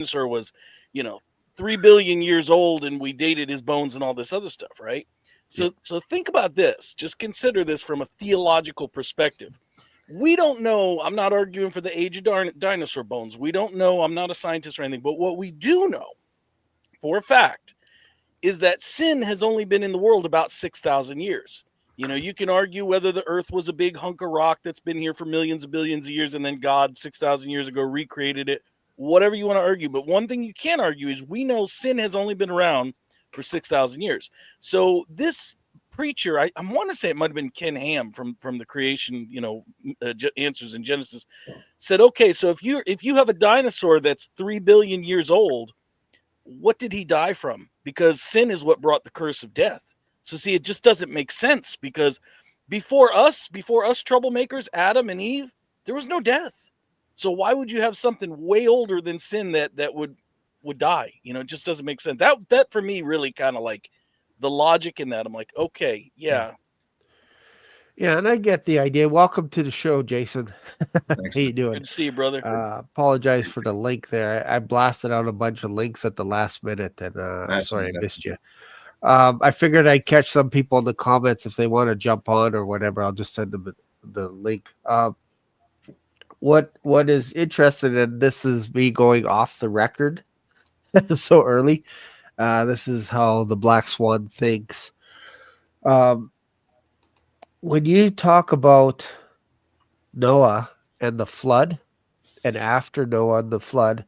dinosaur was, you know, 3 billion years old and we dated his bones and all this other stuff, right? Yeah. So think about this. Just consider this from a theological perspective. We don't know. I'm not arguing for the age of dinosaur bones. We don't know. I'm not a scientist or anything. But what we do know for a fact is that sin has only been in the world about 6,000 years. You know, you can argue whether the earth was a big hunk of rock that's been here for millions of billions of years and then God 6,000 years ago recreated it, whatever you want to argue. But one thing you can argue is we know sin has only been around for 6,000 years. So this preacher, I want to say it might have been Ken Ham from the creation, answers in Genesis, said, okay, so if you have a dinosaur that's 3 billion years old, what did he die from? Because sin is what brought the curse of death. So see, it just doesn't make sense because before us troublemakers, Adam and Eve, there was no death. So why would you have something way older than sin that would die? You know, it just doesn't make sense. That for me really kind of like the logic in that. I'm like, okay, yeah. Yeah, and I get the idea. Welcome to the show, Jason. Thanks, How man. you doing? Good to see you, brother. Apologize for the link there. I blasted out a bunch of links at the last minute, and I'm That's sorry I okay. missed you. I figured I'd catch some people in the comments if they want to jump on or whatever. I'll just send them the link. What is interesting, and this is me going off the record so early. This is how the Black Swan thinks. When you talk about Noah and the flood, and after Noah and the flood,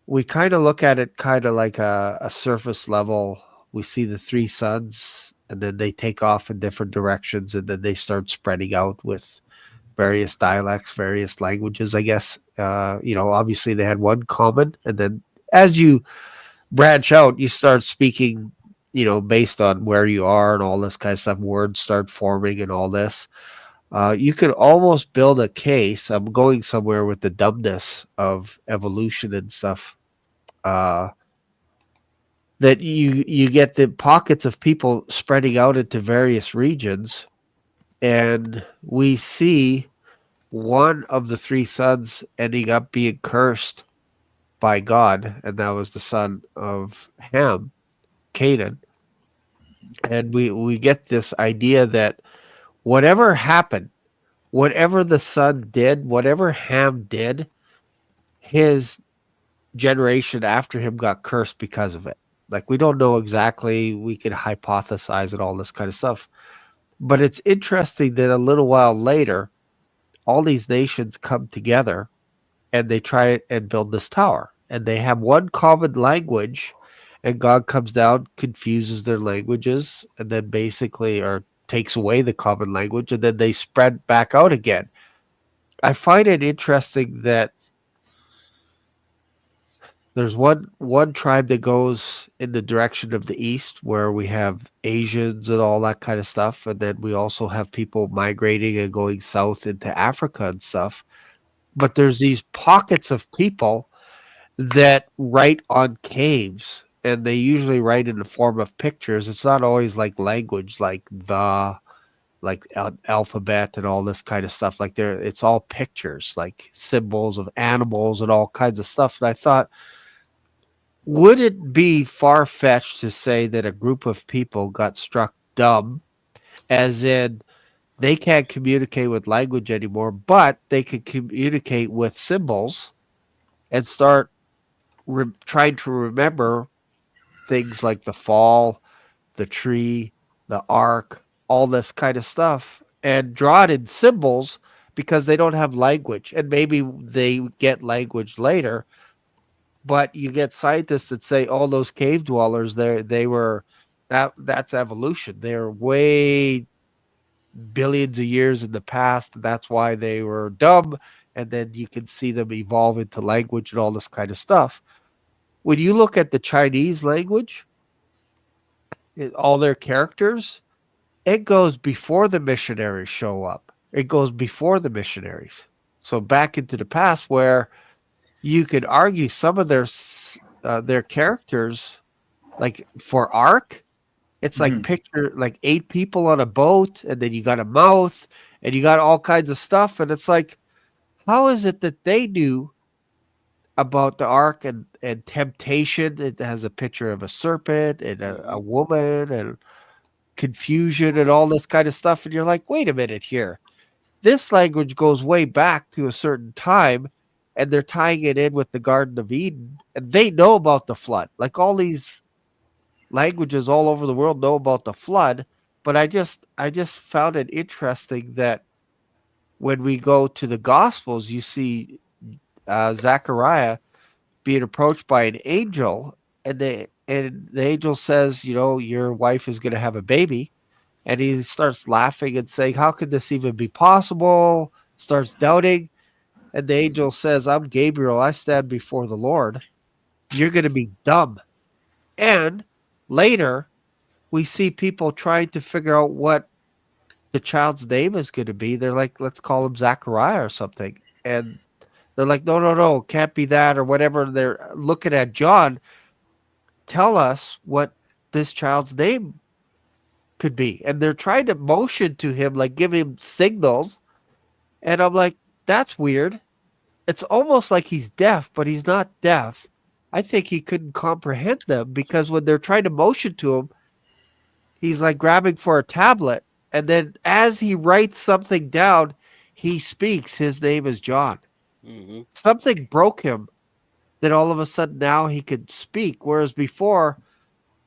we kind of look at it kind of like a surface level. We see the three sons, and then they take off in different directions, and then they start spreading out with various dialects, various languages, I guess. Obviously they had one common, and then as you branch out, you start speaking, based on where you are and all this kind of stuff. Words start forming and all this. You could almost build a case. I'm going somewhere with the dumbness of evolution and stuff. That you get the pockets of people spreading out into various regions, and we see one of the three sons ending up being cursed by God, and that was the son of Ham, Canaan. And we get this idea that whatever happened, whatever the son did, whatever Ham did, his generation after him got cursed because of it. Like, we don't know exactly, we could hypothesize and all this kind of stuff. But it's interesting that a little while later, all these nations come together and they try and build this tower. And they have one common language, and God comes down, confuses their languages, and then basically, or takes away the common language, and then they spread back out again. I find it interesting that there's one tribe that goes in the direction of the east, where we have Asians and all that kind of stuff, and then we also have people migrating and going south into Africa and stuff. But there's these pockets of people that write on caves, and they usually write in the form of pictures. It's not always like language, like alphabet and all this kind of stuff. Like, it's all pictures, like symbols of animals and all kinds of stuff. And I thought, would it be far-fetched to say that a group of people got struck dumb, as in they can't communicate with language anymore, but they can communicate with symbols and start trying to remember things like the fall, the tree, the ark, all this kind of stuff, and draw it in symbols because they don't have language. And maybe they get language later, but you get scientists that say all those cave dwellers, that's evolution. They're way billions of years in the past. That's why they were dumb. And then you can see them evolve into language and all this kind of stuff. When you look at the Chinese language, all their characters, it goes before the missionaries show up. It goes before the missionaries. So back into the past, where you could argue some of their characters, like for Ark, it's like picture like 8 people on a boat, and then you got a mouth, and you got all kinds of stuff, and it's like, how is it that they knew about the ark and temptation. It has a picture of a serpent and a Hmm. woman and confusion and all this kind of stuff. And you're like, wait a minute here. This language goes way back to a certain time, and they're tying it in with the Garden of Eden. And they know about the flood. Like all these languages all over the world know about the flood. But I just found it interesting that when we go to the Gospels, you see Zechariah being approached by an angel, and the angel says, your wife is going to have a baby, and he starts laughing and saying, "How could this even be possible?" Starts doubting, and the angel says, "I'm Gabriel. I stand before the Lord. You're going to be dumb." And later, we see people trying to figure out what the child's name is going to be. They're like, "Let's call him Zachariah or something," and they're like, "No, no, no, can't be that," or whatever. They're looking at John. Tell us what this child's name could be. And they're trying to motion to him, like give him signals. And I'm like, that's weird. It's almost like he's deaf, but he's not deaf. I think he couldn't comprehend them because when they're trying to motion to him, he's like grabbing for a tablet. And then as he writes something down, he speaks. His name is John. Hmm. Something broke him that all of a sudden now he could speak. Whereas before,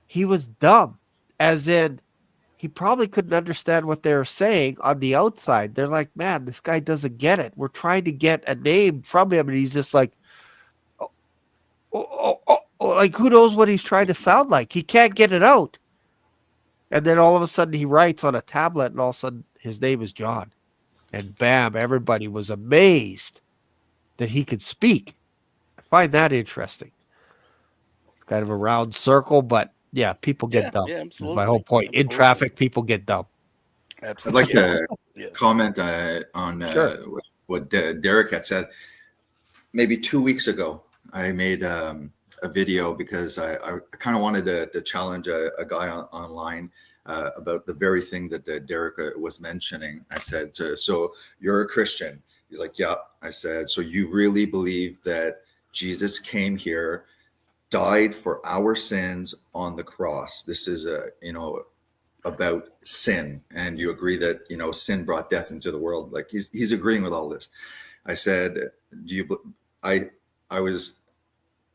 he was dumb, as in he probably couldn't understand what they were saying on the outside. They're like, man, this guy doesn't get it. We're trying to get a name from him, and he's just like, oh, like who knows what he's trying to sound like? He can't get it out. And then all of a sudden he writes on a tablet, and all of a sudden his name is John. And bam, everybody was amazed that he could speak. I find that interesting. It's kind of a round circle, but yeah, people get Yeah, dumb. yeah, Is my whole absolutely, point. In absolutely, traffic, people get dumb. I'd like absolutely. Yeah, to yeah. comment on Sure. what Derek had said. Maybe 2 weeks ago, I made a video because I kind of wanted to challenge a guy online about the very thing that Derek was mentioning. I said, so you're a Christian? He's like, yeah. I said, so you really believe that Jesus came here, died for our sins on the cross? This is about sin, and you agree that sin brought death into the world. Like he's agreeing with all this. I said, do you I was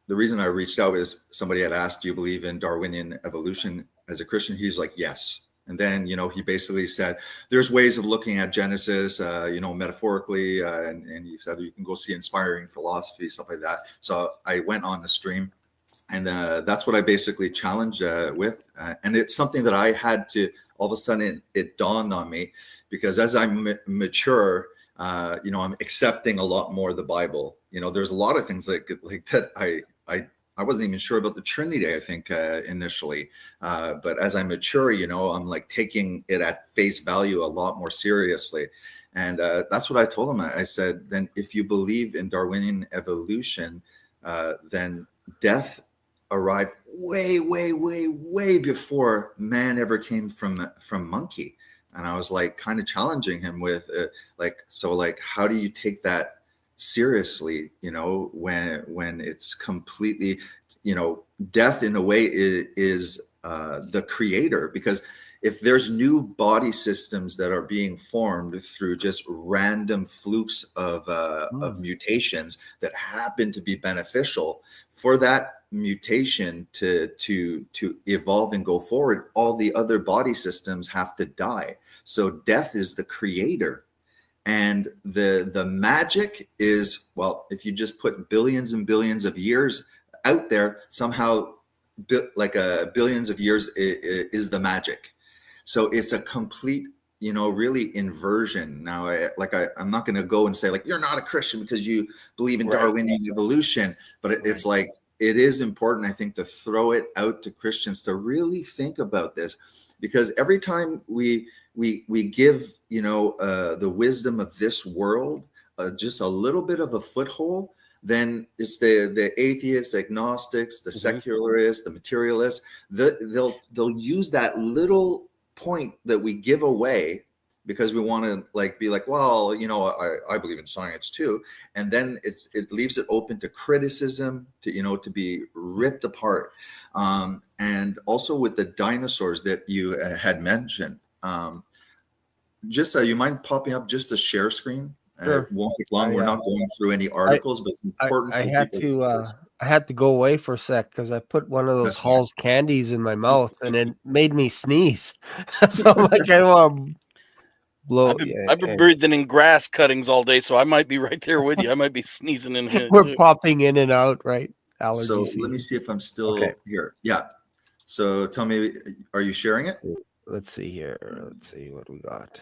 the reason I reached out is somebody had asked, do you believe in Darwinian evolution as a Christian? He's like, yes. And then he basically said there's ways of looking at Genesis metaphorically, and he said you can go see inspiring philosophy, stuff like that. So I went on the stream, and that's what I basically challenged with, and it's something that I had to, all of a sudden it dawned on me, because as I mature, I'm accepting a lot more of the Bible. There's a lot of things like that I wasn't even sure about the Trinity, I think, initially, but as I mature, I'm like taking it at face value a lot more seriously. And that's what I told him. I said, then if you believe in Darwinian evolution, then death arrived way, way, way, way before man ever came from monkey. And I was like kind of challenging him with how do you take that seriously, when it's completely, death in a way is the creator. Because if there's new body systems that are being formed through just random flukes of mutations that happen to be beneficial, for that mutation to evolve and go forward, all the other body systems have to die. So death is the creator. And the magic is, well, if you just put billions and billions of years out there, somehow billions of years is the magic. So it's a complete, really inversion. Now, I'm not going to go and say like, you're not a Christian because you believe in Right. Darwinian evolution, but it's like, it is important, I think, to throw it out to Christians to really think about this, because every time we give, the wisdom of this world just a little bit of a foothold, then it's the atheists, agnostics, the secularists, the materialists. They'll use that little point that we give away because we want to like be like, well, you know, I believe in science too, and then it leaves it open to criticism, to, you know, to be ripped apart. And also with the dinosaurs that you had mentioned, just you mind popping up just a share screen? It Sure. won't take long. We're I, not going through any articles, but it's important I for had people to to know this. I had to go away for a sec because I put one of those That's fine. Hall's candies in my mouth and it made me sneeze. So I'm like, I want to blow. I've been breathing in grass cuttings all day, so I might be right there with you. I might be sneezing in here. We're popping in and out, right? Allergy So season. let me see if I'm still Okay. here. Yeah. So tell me, are you sharing it? Let's see here. Let's see what we got.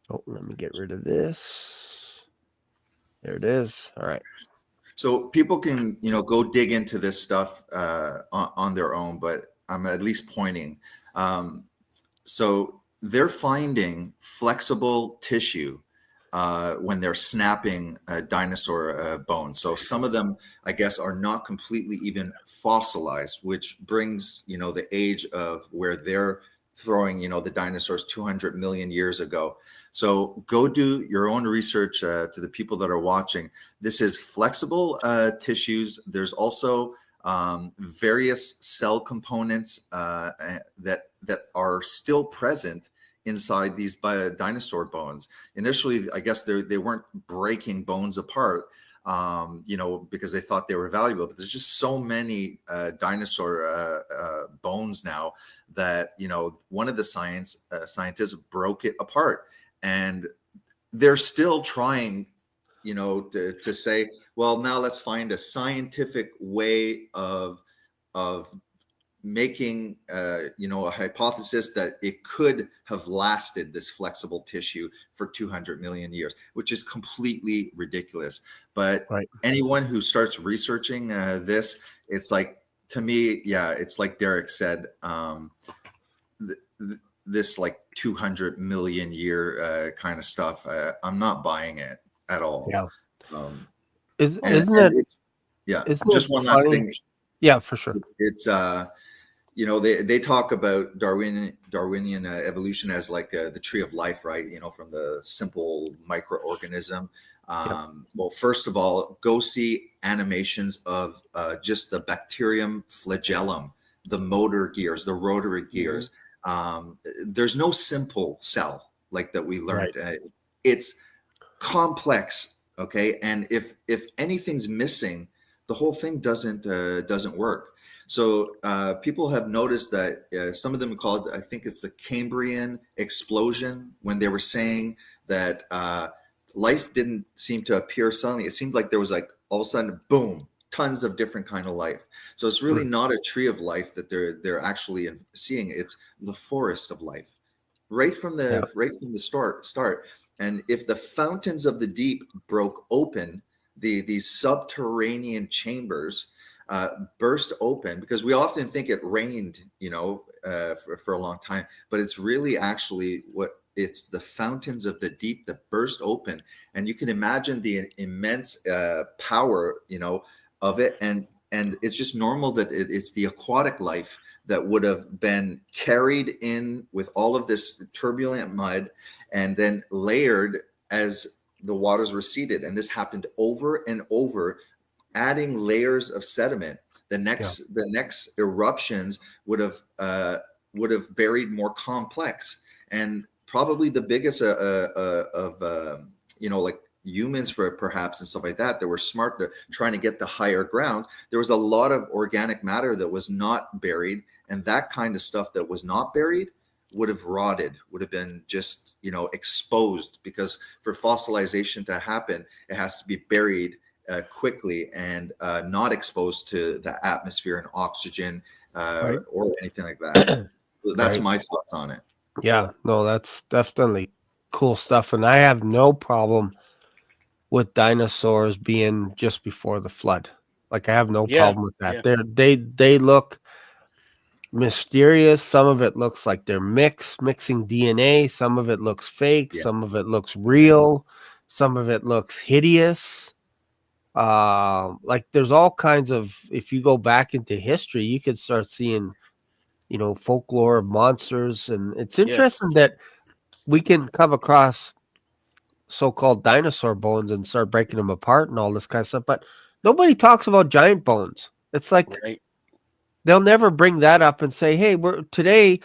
Oh, let me get rid of this. There it is. All right. So people can, you know, go dig into this stuff on their own, but I'm at least pointing. So they're finding flexible tissue when they're snapping dinosaur bones. So some of them, I guess, are not completely even fossilized, which brings, you know, the age of where they're throwing, you know, the dinosaurs 200 million years ago. So go do your own research to the people that are watching. This is flexible tissues. There's also various cell components that are still present inside these dinosaur bones. Initially, I guess they weren't breaking bones apart, you know, because they thought they were valuable. But there's just so many dinosaur bones now that, you know, one of the scientists broke it apart, and they're still trying, you know, to say, well, now let's find a scientific way of making you know, a hypothesis that it could have lasted, this flexible tissue, for 200 million years, which is completely ridiculous. But Right. anyone who starts researching this, it's like, to me, yeah, it's like Derek said, this like 200 million year kind of stuff, I'm not buying it at all. Yeah. and Isn't it? it's, yeah, Isn't just it one last funny? thing. Yeah, for sure. It's you know, they talk about Darwinian evolution as like the tree of life, right? You know, from the simple microorganism. Well, first of all, go see animations of just the bacterium flagellum, the motor gears, the rotary gears. There's no simple cell like that we learned. Right. It's complex, okay? And if anything's missing, the whole thing doesn't work. So people have noticed that some of them call it, I think it's the Cambrian explosion, when they were saying that life didn't seem to appear suddenly. It seemed like there was like all of a sudden, boom, tons of different kind of life. So it's really not a tree of life that they're actually seeing. It's the forest of life, right from the start. And if the fountains of the deep broke open, these subterranean chambers burst open, because we often think it rained, you know, for a long time, but it's really actually it's the fountains of the deep that burst open, and you can imagine the immense power, you know, of it. And it's just normal that it's the aquatic life that would have been carried in with all of this turbulent mud and then layered as the waters receded. And this happened over and over, adding layers of sediment. The next eruptions would have buried more complex, and probably the biggest of you know, like humans, for perhaps, and stuff like that were smart, they're trying to get the higher grounds. There was a lot of organic matter that was not buried, and that kind of stuff that was not buried would have rotted, would have been just, you know, exposed, because for fossilization to happen, it has to be buried quickly and not exposed to the atmosphere and oxygen or anything like that. That's my thoughts on it. Yeah, no, that's definitely cool stuff. And I have no problem with dinosaurs being just before the flood. Like, I have no problem with that. They look mysterious. Some of it looks like they're mixing DNA. Some of it looks fake. Yes. Some of it looks real. Some of it looks hideous. Like, there's all kinds of, if you go back into history, you could start seeing, you know, folklore of monsters. And it's interesting that we can come across so-called dinosaur bones and start breaking them apart and all this kind of stuff, but nobody talks about giant bones. It's like Right. they'll never bring that up and say, hey, we're today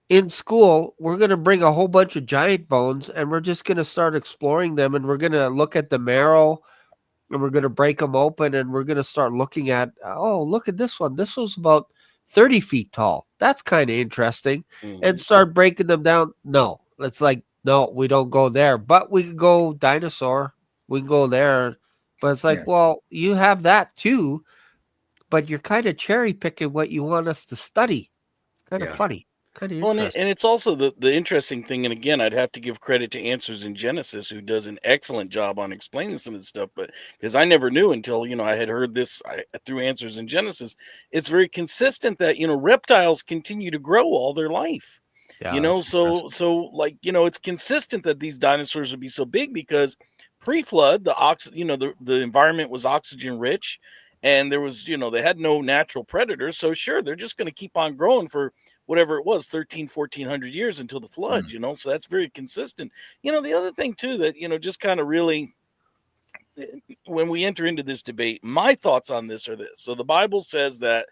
in school, we're going to bring a whole bunch of giant bones and we're just going to start exploring them, and we're going to look at the marrow, and we're going to break them open, and we're going to start looking at, oh, look at this one. This was about 30 feet tall. That's kind of interesting. And Hmm. start breaking them down. No, it's like, no, we don't go there, but we can go dinosaur. We can go there. But it's like, Yeah. well, you have that too, but you're kind of cherry picking what you want us to study. It's kind of Yeah. funny, kind of Well, interesting. and it's also the interesting thing, and again, I'd have to give credit to Answers in Genesis, who does an excellent job on explaining some of this stuff. But because I never knew until I had heard this through Answers in Genesis, it's very consistent that reptiles continue to grow all their life. Yeah, that's interesting. So like it's consistent that these dinosaurs would be so big because pre-flood the environment was oxygen rich, and there was they had no natural predators, so sure they're just going to keep on growing for whatever it was 13 1400 years until the flood. Mm. So that's very consistent. The other thing too that just kind of really eh, when we enter into this debate, my thoughts on this are this. So the Bible says that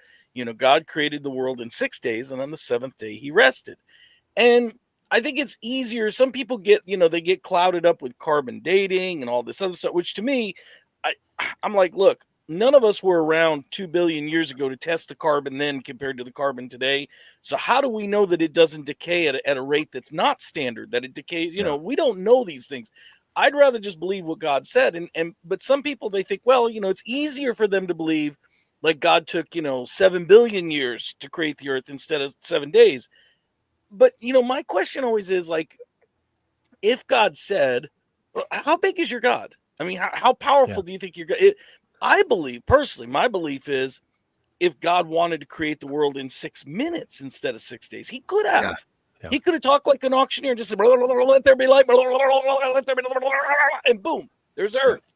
God created the world in 6 days, and on the seventh day he rested. And I think it's easier. Some people get, they get clouded up with carbon dating and all this other stuff, which to me, I, I'm like, look, none of us were around 2 billion years ago to test the carbon then compared to the carbon today. So how do we know that it doesn't decay at a rate that's not standard, that it decays? Yeah. We don't know these things. I'd rather just believe what God said. But some people, they think, well, it's easier for them to believe like God took, 7 billion years to create the earth instead of 7 days. But my question always is like, if God said, well, how big is your God? I mean, how Yeah. powerful do you think your God? I believe personally, my belief is if God wanted to create the world in 6 minutes instead of 6 days, he could have. Yeah. Yeah. He could have talked like an auctioneer and just said, let there be light, let there be, and boom, there's Earth.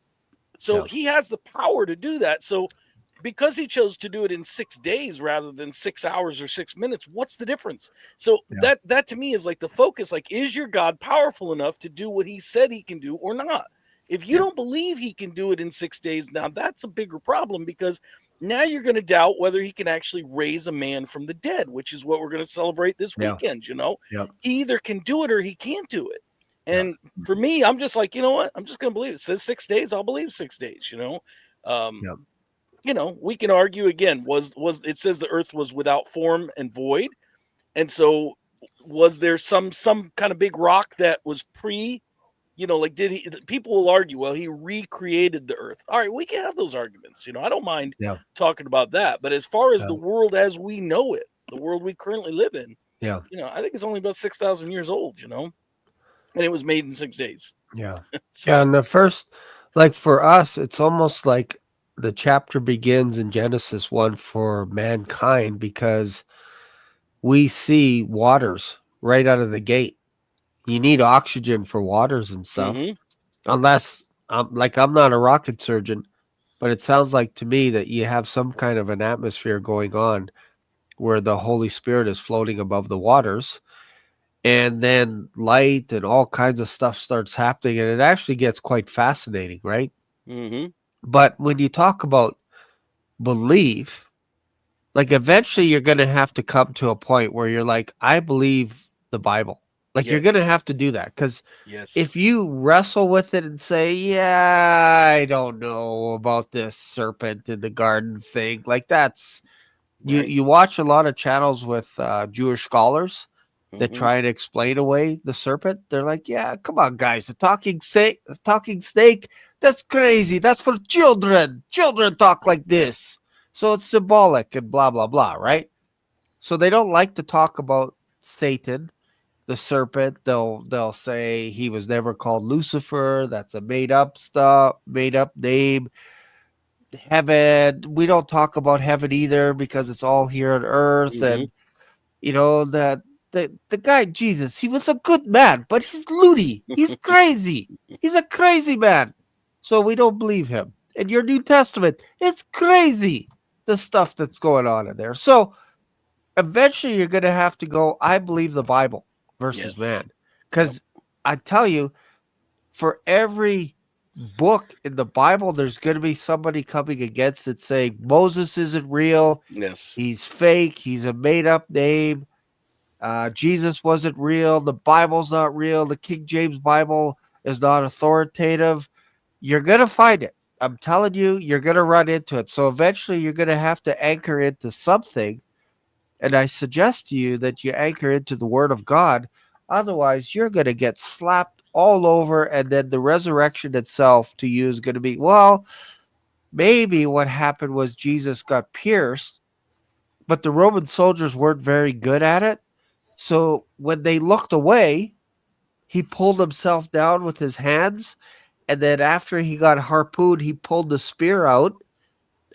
So Yeah. he has the power to do that. So because he chose to do it in 6 days rather than 6 hours or 6 minutes, what's the difference? So Yeah. that to me is like the focus. Like, is your God powerful enough to do what he said he can do or not? If you Yeah. don't believe he can do it in 6 days, now that's a bigger problem, because now you're going to doubt whether he can actually raise a man from the dead, which is what we're going to celebrate this Yeah. weekend. Yeah. He either can do it or he can't do it. Yeah. And for me, I'm just like, you know what? I'm just going to believe it. It says 6 days. I'll believe 6 days. Um, Yeah. we can argue again, was it says the earth was without form and void, and so was there some kind of big rock that was like, did he? People will argue, well, he recreated the earth. All right, we can have those arguments. I don't mind Yeah. talking about that. But as far as Yeah. the world as we know it, the world we currently live in, Yeah. I think it's only about 6,000 years old. And it was made in 6 days. Yeah. So Yeah. And the first, like for us, it's almost like the chapter begins in Genesis 1 for mankind, because we see waters right out of the gate. You need oxygen for waters and stuff. mhm, Unless, I'm not a rocket surgeon, but it sounds like to me that you have some kind of an atmosphere going on where the Holy Spirit is floating above the waters, and then light and all kinds of stuff starts happening, and it actually gets quite fascinating, right? mhm, But when you talk about belief, like eventually you're going to have to come to a point where you're like, I believe the Bible. Like you're yes, going to have to do that, because yes, if you wrestle with it and say, yeah, I don't know about this serpent in the garden thing, like that's right, you watch a lot of channels with Jewish scholars that mhm, try and explain away the serpent. They're like, yeah, come on, guys, the talking snake, that's crazy. That's for children. Children talk like this, so it's symbolic and blah blah blah, right? So they don't like to talk about Satan, the serpent. They'll say he was never called Lucifer. That's a made up name. Heaven, we don't talk about heaven either, because it's all here on earth. mhm, And that the guy Jesus, he was a good man, but he's loony. He's crazy. He's a crazy man. So we don't believe him. In your New Testament, it's crazy, the stuff that's going on in there. So eventually you're going to have to go, I believe the Bible versus yes, man. yep, Because I tell you, for every book in the Bible, there's going to be somebody coming against it saying Moses isn't real. Yes. He's fake. He's a made up name. Jesus wasn't real. The Bible's not real. The King James Bible is not authoritative. You're going to find it. I'm telling you, you're going to run into it. So eventually you're going to have to anchor into something. And I suggest to you that you anchor into the Word of God. Otherwise, you're going to get slapped all over. And then the resurrection itself to you is going to be, well, maybe what happened was Jesus got pierced, but the Roman soldiers weren't very good at it. So when they looked away, he pulled himself down with his hands. And then after he got harpooned, he pulled the spear out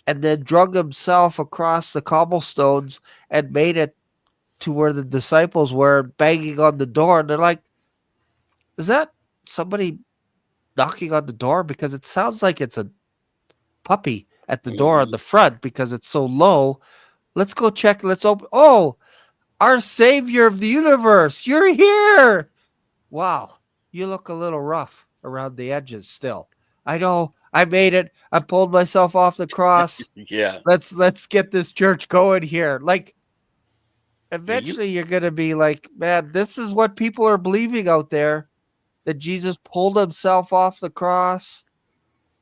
and then drug himself across the cobblestones and made it to where the disciples were banging on the door. And they're like, is that somebody knocking on the door? Because it sounds like it's a puppy at the door on the front because it's so low. Let's go check. Let's open. Oh, our savior of the universe. You're here. Wow. You look a little rough around the edges still. I know. I made it. I pulled myself off the cross. Yeah. Let's get this church going here. Like, eventually Yeah, you're going to be like, man, this is what people are believing out there, that Jesus pulled himself off the cross,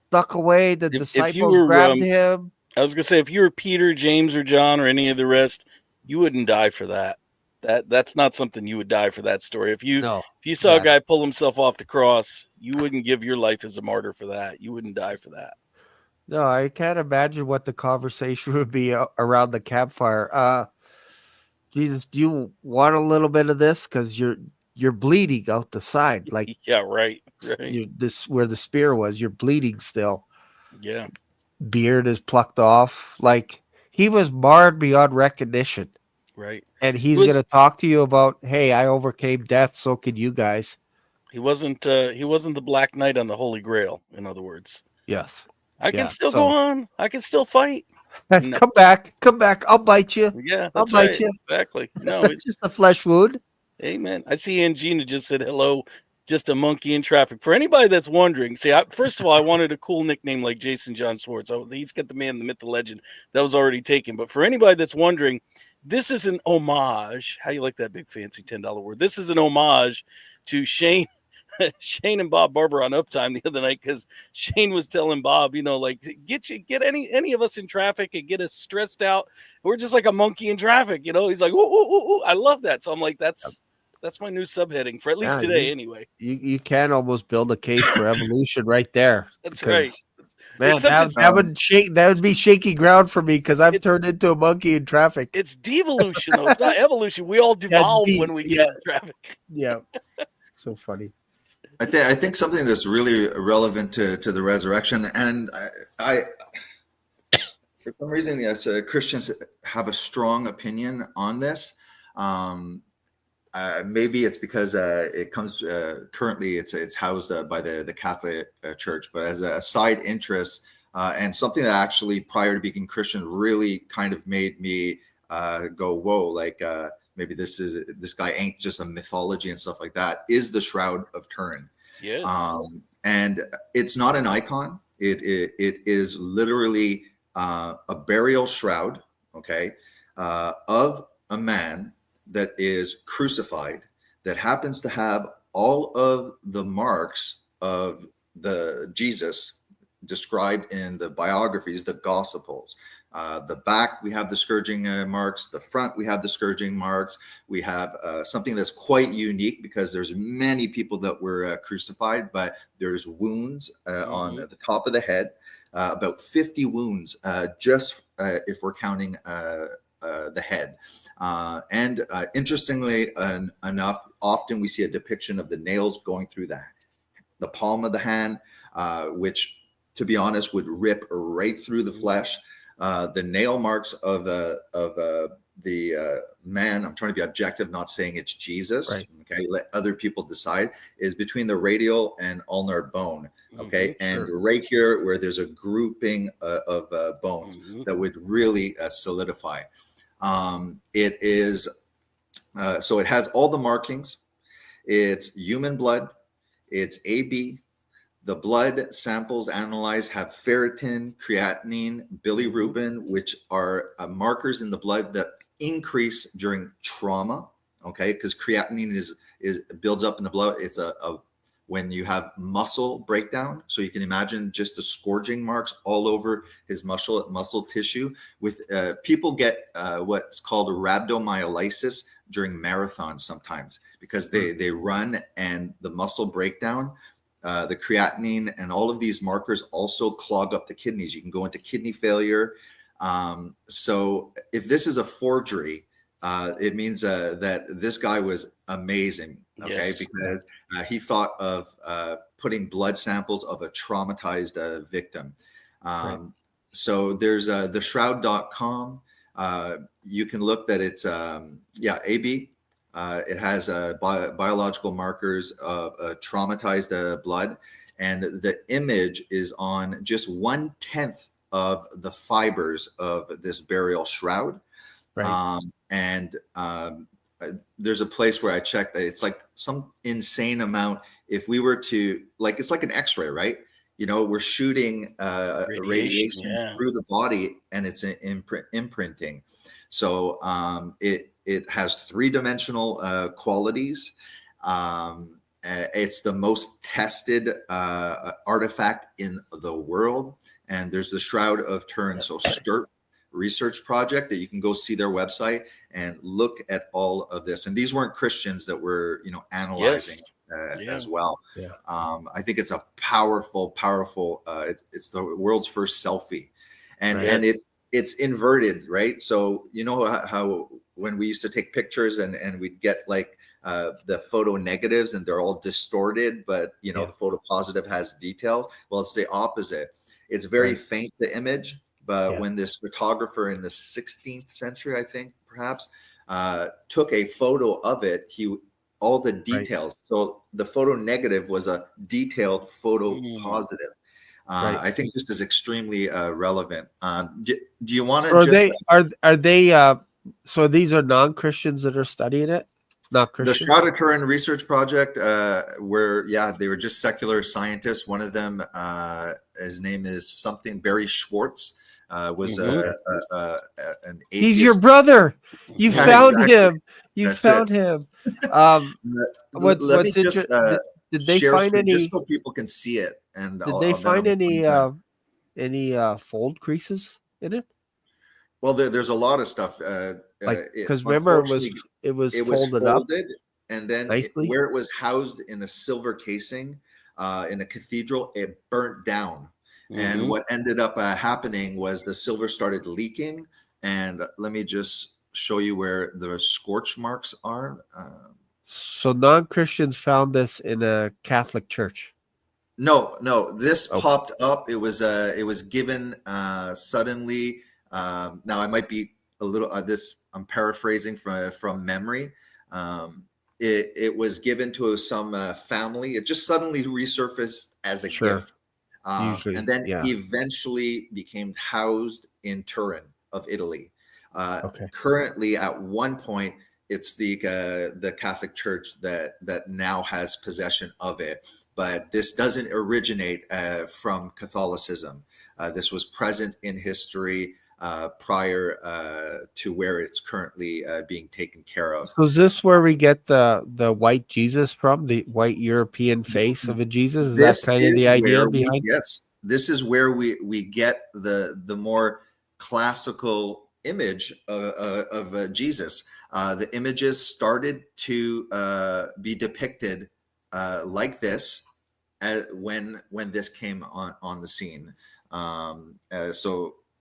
stuck away, the if you disciples were, grabbed him. I was gonna say, if you were Peter, James, or John, or any of the rest, you wouldn't die for that. That's not something you would die for that story. If you saw a guy pull himself off the cross, you wouldn't give your life as a martyr for that. You wouldn't die for that. No, I can't imagine what the conversation would be around the campfire. Jesus, do you want a little bit of this? Because you're bleeding out the side, like Yeah, right. This where the spear was. You're bleeding still. Yeah, Beard is plucked off. Like, he was marred beyond recognition. right. And he's going to talk to you about, hey, I overcame death, so can you guys. He wasn't the Black Knight on the Holy Grail, in other words. Yes. I can still go on. I can still fight. No. Come back. I'll bite you. Yeah, I'll bite you. Exactly. No, it's just a flesh wound. Amen. I see Angina just said hello, just a monkey in traffic. For anybody that's wondering, see, first of all, I wanted a cool nickname like Jason John Swartz. He's got the man, the myth, the legend. That was already taken. But for anybody that's wondering, this is an homage. How you like that big fancy $10 word? This is an homage to Shane and Bob Barber on Uptime the other night, because Shane was telling Bob, like, get any of us in traffic and get us stressed out. We're just like a monkey in traffic, He's like, ooh. I love that. So I'm like, that's my new subheading for at least today, anyway. You can almost build a case for evolution right there. That's right. Man, that would be shaky ground for me, because I've turned into a monkey in traffic. It's devolution, though. It's not evolution. We all devolve when we get in traffic. Yeah. So funny. I think something that's really relevant to the resurrection, and I for some reason, yes, Christians have a strong opinion on this. Maybe it's because it comes currently it's housed by the Catholic Church, but as a side interest and something that actually, prior to becoming Christian, really kind of made me go, whoa, like maybe this guy ain't just a mythology and stuff like that, is the Shroud of Turin. Yes. And it's not an icon. It is literally a burial shroud, okay, of a man that is crucified, that happens to have all of the marks of the Jesus described in the biographies, the Gospels. The back, we have the scourging marks. The front, we have the scourging marks. We have something that's quite unique, because there's many people that were crucified, but there's wounds on the top of the head, about 50 wounds, just if we're counting the head. And interestingly enough, often we see a depiction of the nails going through the palm of the hand, which, to be honest, would rip right through the flesh. The nail marks of the man, I'm trying to be objective, not saying it's Jesus, right. Okay, let other people decide, is between the radial and ulnar bone, okay, and right here where there's a grouping of bones that would really solidify. It is so it has all the markings. It's human blood. it's AB. The blood samples analyzed have ferritin, creatinine, bilirubin, which are markers in the blood that increase during trauma. Okay, because creatinine is builds up in the blood. It's a when you have muscle breakdown. So you can imagine just the scourging marks all over his muscle tissue. With people get what's called rhabdomyolysis during marathons sometimes, because they run and the muscle breakdown. The creatinine and all of these markers also clog up the kidneys. You can go into kidney failure. So if this is a forgery, it means that this guy was amazing, okay? Yes. Because he thought of putting blood samples of a traumatized victim. Right. So there's the shroud.com. You can look that it's, AB. It has biological markers of traumatized blood, and the image is on just 1/10 of the fibers of this burial shroud. Right. There's a place where I checked, it's like some insane amount. If we were to, like, it's like an X-ray, right? You know, we're shooting radiation yeah. through the body, and it's an imprinting. So it has three-dimensional qualities. It's the most tested artifact in the world. And there's the Shroud of Turin. So STIRT research project that you can go see their website and look at all of this. And these weren't Christians that were, analyzing as well. Yeah. I think it's a powerful. It's the world's first selfie, and it's inverted, right? So you know how when we used to take pictures and we'd get like the photo negatives and they're all distorted, but the photo positive has details. Well, it's the opposite. It's very faint, the image. But when this photographer in the 16th century, I think perhaps, took a photo of it, all the details. Right. So the photo negative was a detailed photo positive. I think this is extremely relevant. Do you want to are they so these are non-Christians that are studying it? Not Christians? The Shroud of Turin research project, they were just secular scientists. One of them, his name is something, Barry Schwartz. Was an atheist. He's your brother. You found him. You found him. Let me just did they share find screen any? Just so people can see it? And did they find any fold creases in it? Well, there's a lot of stuff. Because remember, it was folded up, and then where it was housed in a silver casing in a cathedral, it burnt down. And what ended up happening was the silver started leaking. And let me just show you where the scorch marks are. So non-Christians found this in a Catholic church. No, this popped up. It was given suddenly. Now I might be a little I'm paraphrasing from memory. It was given to some family. It just suddenly resurfaced as a gift. And then eventually became housed in Turin of Italy. Currently, at one point, it's the Catholic Church that now has possession of it. But this doesn't originate from Catholicism. This was present in history prior to where it's currently being taken care of. So is this where we get the white Jesus from, the white European face of a Jesus? Is that kind of the idea behind? Yes, this is where we get the more classical image of Jesus. The images started to be depicted like this when this came on the scene.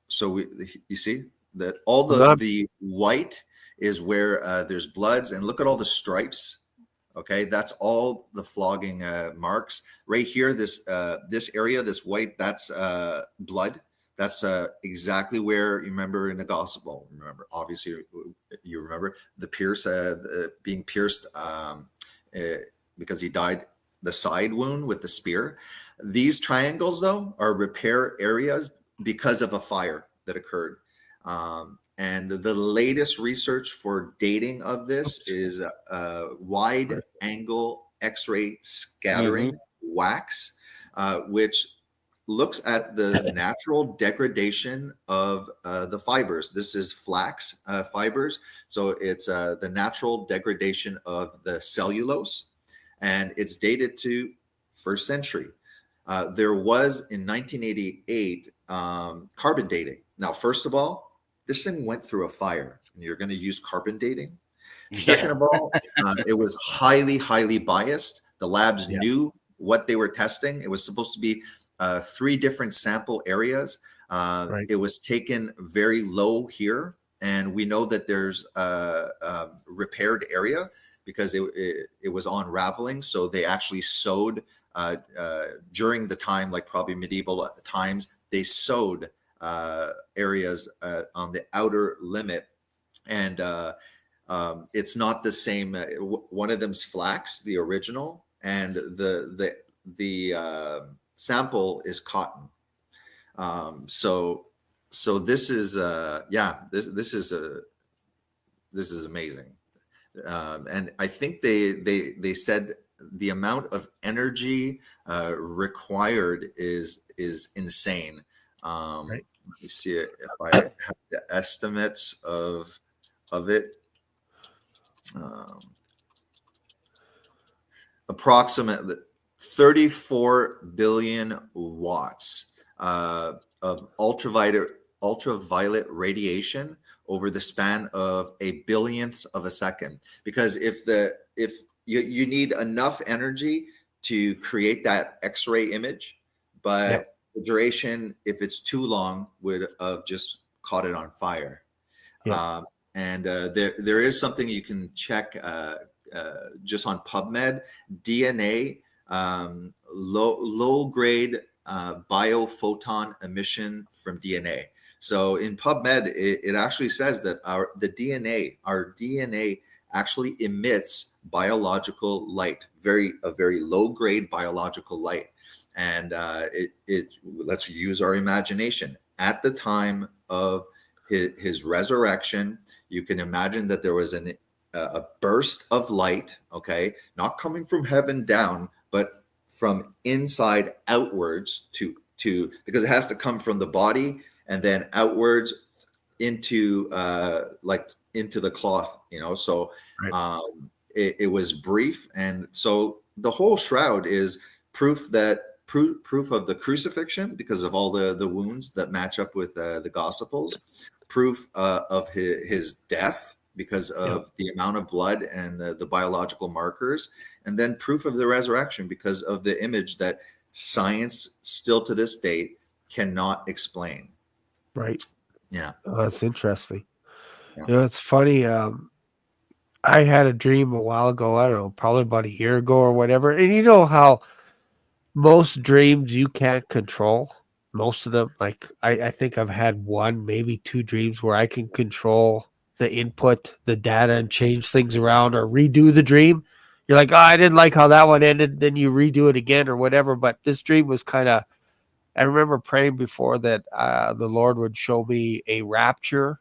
So you see that all the white is where there's bloods, and look at all the stripes. Okay, that's all the flogging marks right here. This area, this white, that's blood. That's exactly where you remember in the gospel. Remember, obviously, you remember the being pierced because he died the side wound with the spear. These triangles, though, are repair areas because of a fire that occurred. And the latest research for dating of this is wide angle X-ray scattering wax, which looks at the natural degradation of the fibers. This is flax fibers. So it's the natural degradation of the cellulose, and it's dated to first century. There was in 1988 carbon dating. Now, first of all, this thing went through a fire, and you're going to use carbon dating. Second of all, it was highly, highly biased. The labs knew what they were testing. It was supposed to be 3 different sample areas. It was taken very low here, and we know that there's a repaired area because it was unraveling. So they actually sewed during the time, like probably medieval times, they sewed areas on the outer limit, and it's not the same. One of them's flax, the original, and the sample is cotton. So this is this is amazing. And I think they said the amount of energy required is insane. Let me see if I have the estimates of it. Approximately 34 billion watts of ultraviolet radiation over the span of a billionth of a second. Because if you need enough energy to create that X-ray image, but the duration, if it's too long, would have just caught it on fire. And there is something you can check just on PubMed, DNA, low grade biophoton emission from DNA. So in PubMed, it actually says that our DNA actually emits biological light, a very low grade biological light. And let's use our imagination. At the time of his resurrection, you can imagine that there was a burst of light, okay, not coming from heaven down, but from inside outwards to because it has to come from the body and then outwards into into the cloth, so it was brief. And so the whole shroud is proof of the crucifixion because of all the wounds that match up with the Gospels, proof of his death because of the amount of blood and the biological markers, and then proof of the resurrection because of the image that science still to this date cannot explain. Right. Yeah. Oh, that's interesting. Yeah. It's funny. I had a dream a while ago, I don't know, probably about a year ago or whatever. And you know how most dreams you can't control? Most of them, like I think I've had 1, maybe 2 dreams where I can control the input, the data, and change things around or redo the dream. You're like, oh, I didn't like how that one ended. Then you redo it again or whatever. But this dream was kind of, I remember praying before that the Lord would show me a rapture.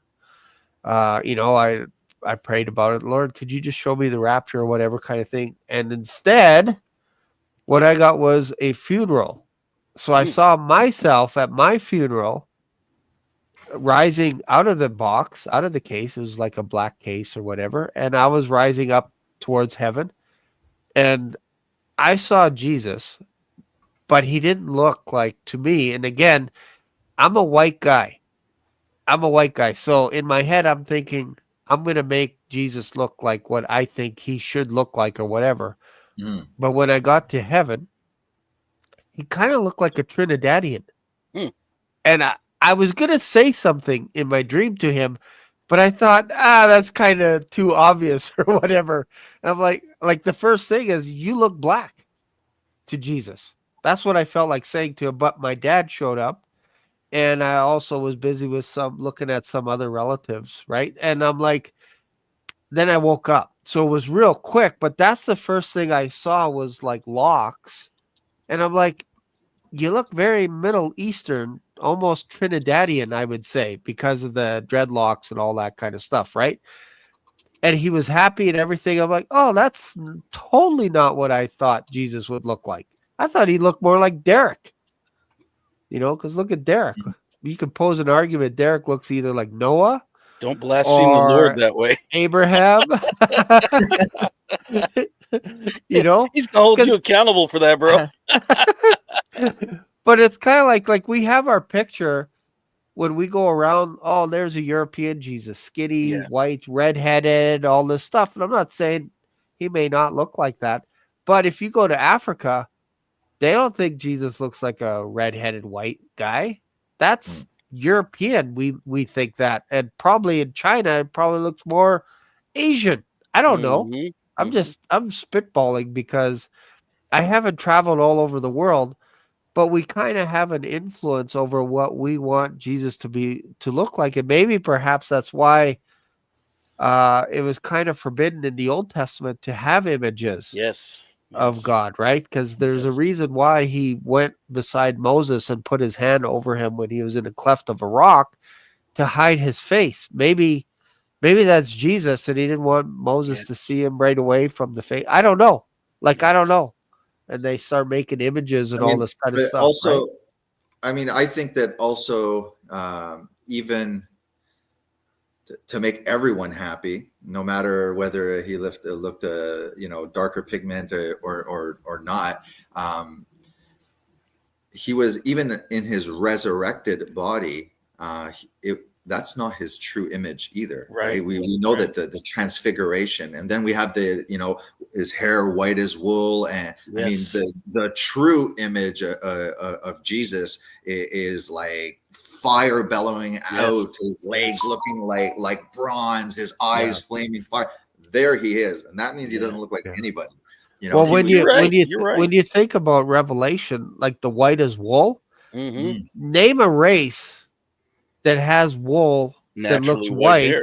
I prayed about it. Lord, could you just show me the rapture or whatever kind of thing? And instead, what I got was a funeral. So I saw myself at my funeral rising out of the box, out of the case. It was like a black case or whatever. And I was rising up towards heaven. And I saw Jesus, but he didn't look like to me. And again, I'm a white guy. So in my head, I'm thinking, I'm going to make Jesus look like what I think he should look like or whatever. But when I got to heaven, he kind of looked like a Trinidadian. And I was going to say something in my dream to him, but I thought, that's kind of too obvious or whatever. And I'm like the first thing is, you look black to Jesus. That's what I felt like saying to him. But my dad showed up, and I also was busy with looking at some other relatives, right? And I'm like, then I woke up. So it was real quick, but that's the first thing I saw was like locks. And I'm like, you look very Middle Eastern, almost Trinidadian, I would say, because of the dreadlocks and all that kind of stuff, right? and he was happy and everything. I'm like, oh, that's totally not what I thought Jesus would look like. I thought he looked more like Derek, because look at Derek. You can pose an argument. Derek looks either like Noah Don't blaspheme the Lord or that way. Abraham. He's gonna hold you accountable for that, bro. But it's kind of like we have our picture when we go around. Oh, there's a European Jesus, skinny, white, redheaded, all this stuff. And I'm not saying he may not look like that, but if you go to Africa, they don't think Jesus looks like a redheaded white guy. That's European. We think that, and probably in China, it probably looks more Asian. I don't know. I'm spitballing because I haven't traveled all over the world, but we kind of have an influence over what we want Jesus to look like. And maybe perhaps that's why it was kind of forbidden in the Old Testament to have images of God, right? Because there's a reason why he went beside Moses and put his hand over him when he was in a cleft of a rock to hide his face. Maybe that's Jesus, and he didn't want Moses to see him right away from the face. I don't know. I don't know. And they start making images and all this kind of stuff. Also, right? I mean, I think that also even to make everyone happy, no matter whether he looked darker pigment or not, he was, even in his resurrected body, that's not his true image either, right? We know that the transfiguration, and then we have his hair white as wool, and I mean the true image of Jesus is like fire bellowing out, his legs looking like bronze, his eyes flaming fire. There he is, and that means he doesn't look like anybody. Well, when you think about Revelation, like the white as wool, name a race that has wool that looks white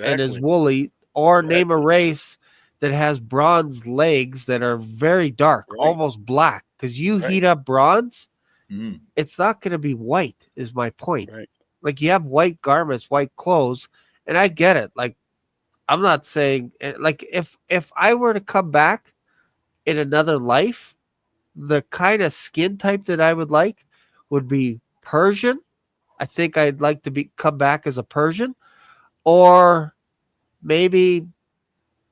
and is woolly, or name a race that has bronze legs that are very dark, almost black. Because you heat up bronze, it's not going to be white, is my point. Like, you have white garments, white clothes, and I get it. Like, I'm not saying, like, if I were to come back in another life, the kind of skin type that I would like would be Persian. I think I'd like to come back as a Persian, or maybe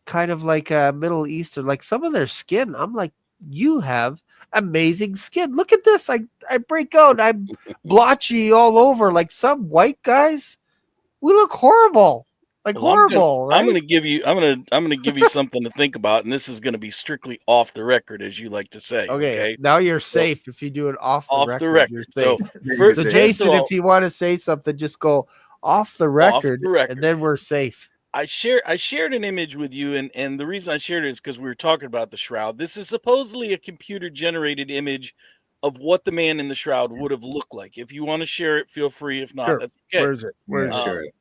kind of like a Middle Eastern, like some of their skin. I'm like, you have amazing skin. Look at this. I break out. I'm blotchy all over. Like some white guys, we look horrible. Like horrible. I'm gonna give you something to think about, and this is gonna be strictly off the record, as you like to say. Okay. Now you're safe if you do it off the record. You're safe. So Jason, if you want to say something, just go off the record, and then we're safe. I shared an image with you, and the reason I shared it is because we were talking about the shroud. This is supposedly a computer generated image of what the man in the shroud would have looked like. If you want to share it, feel free. If not, that's okay. Where is it? Share it.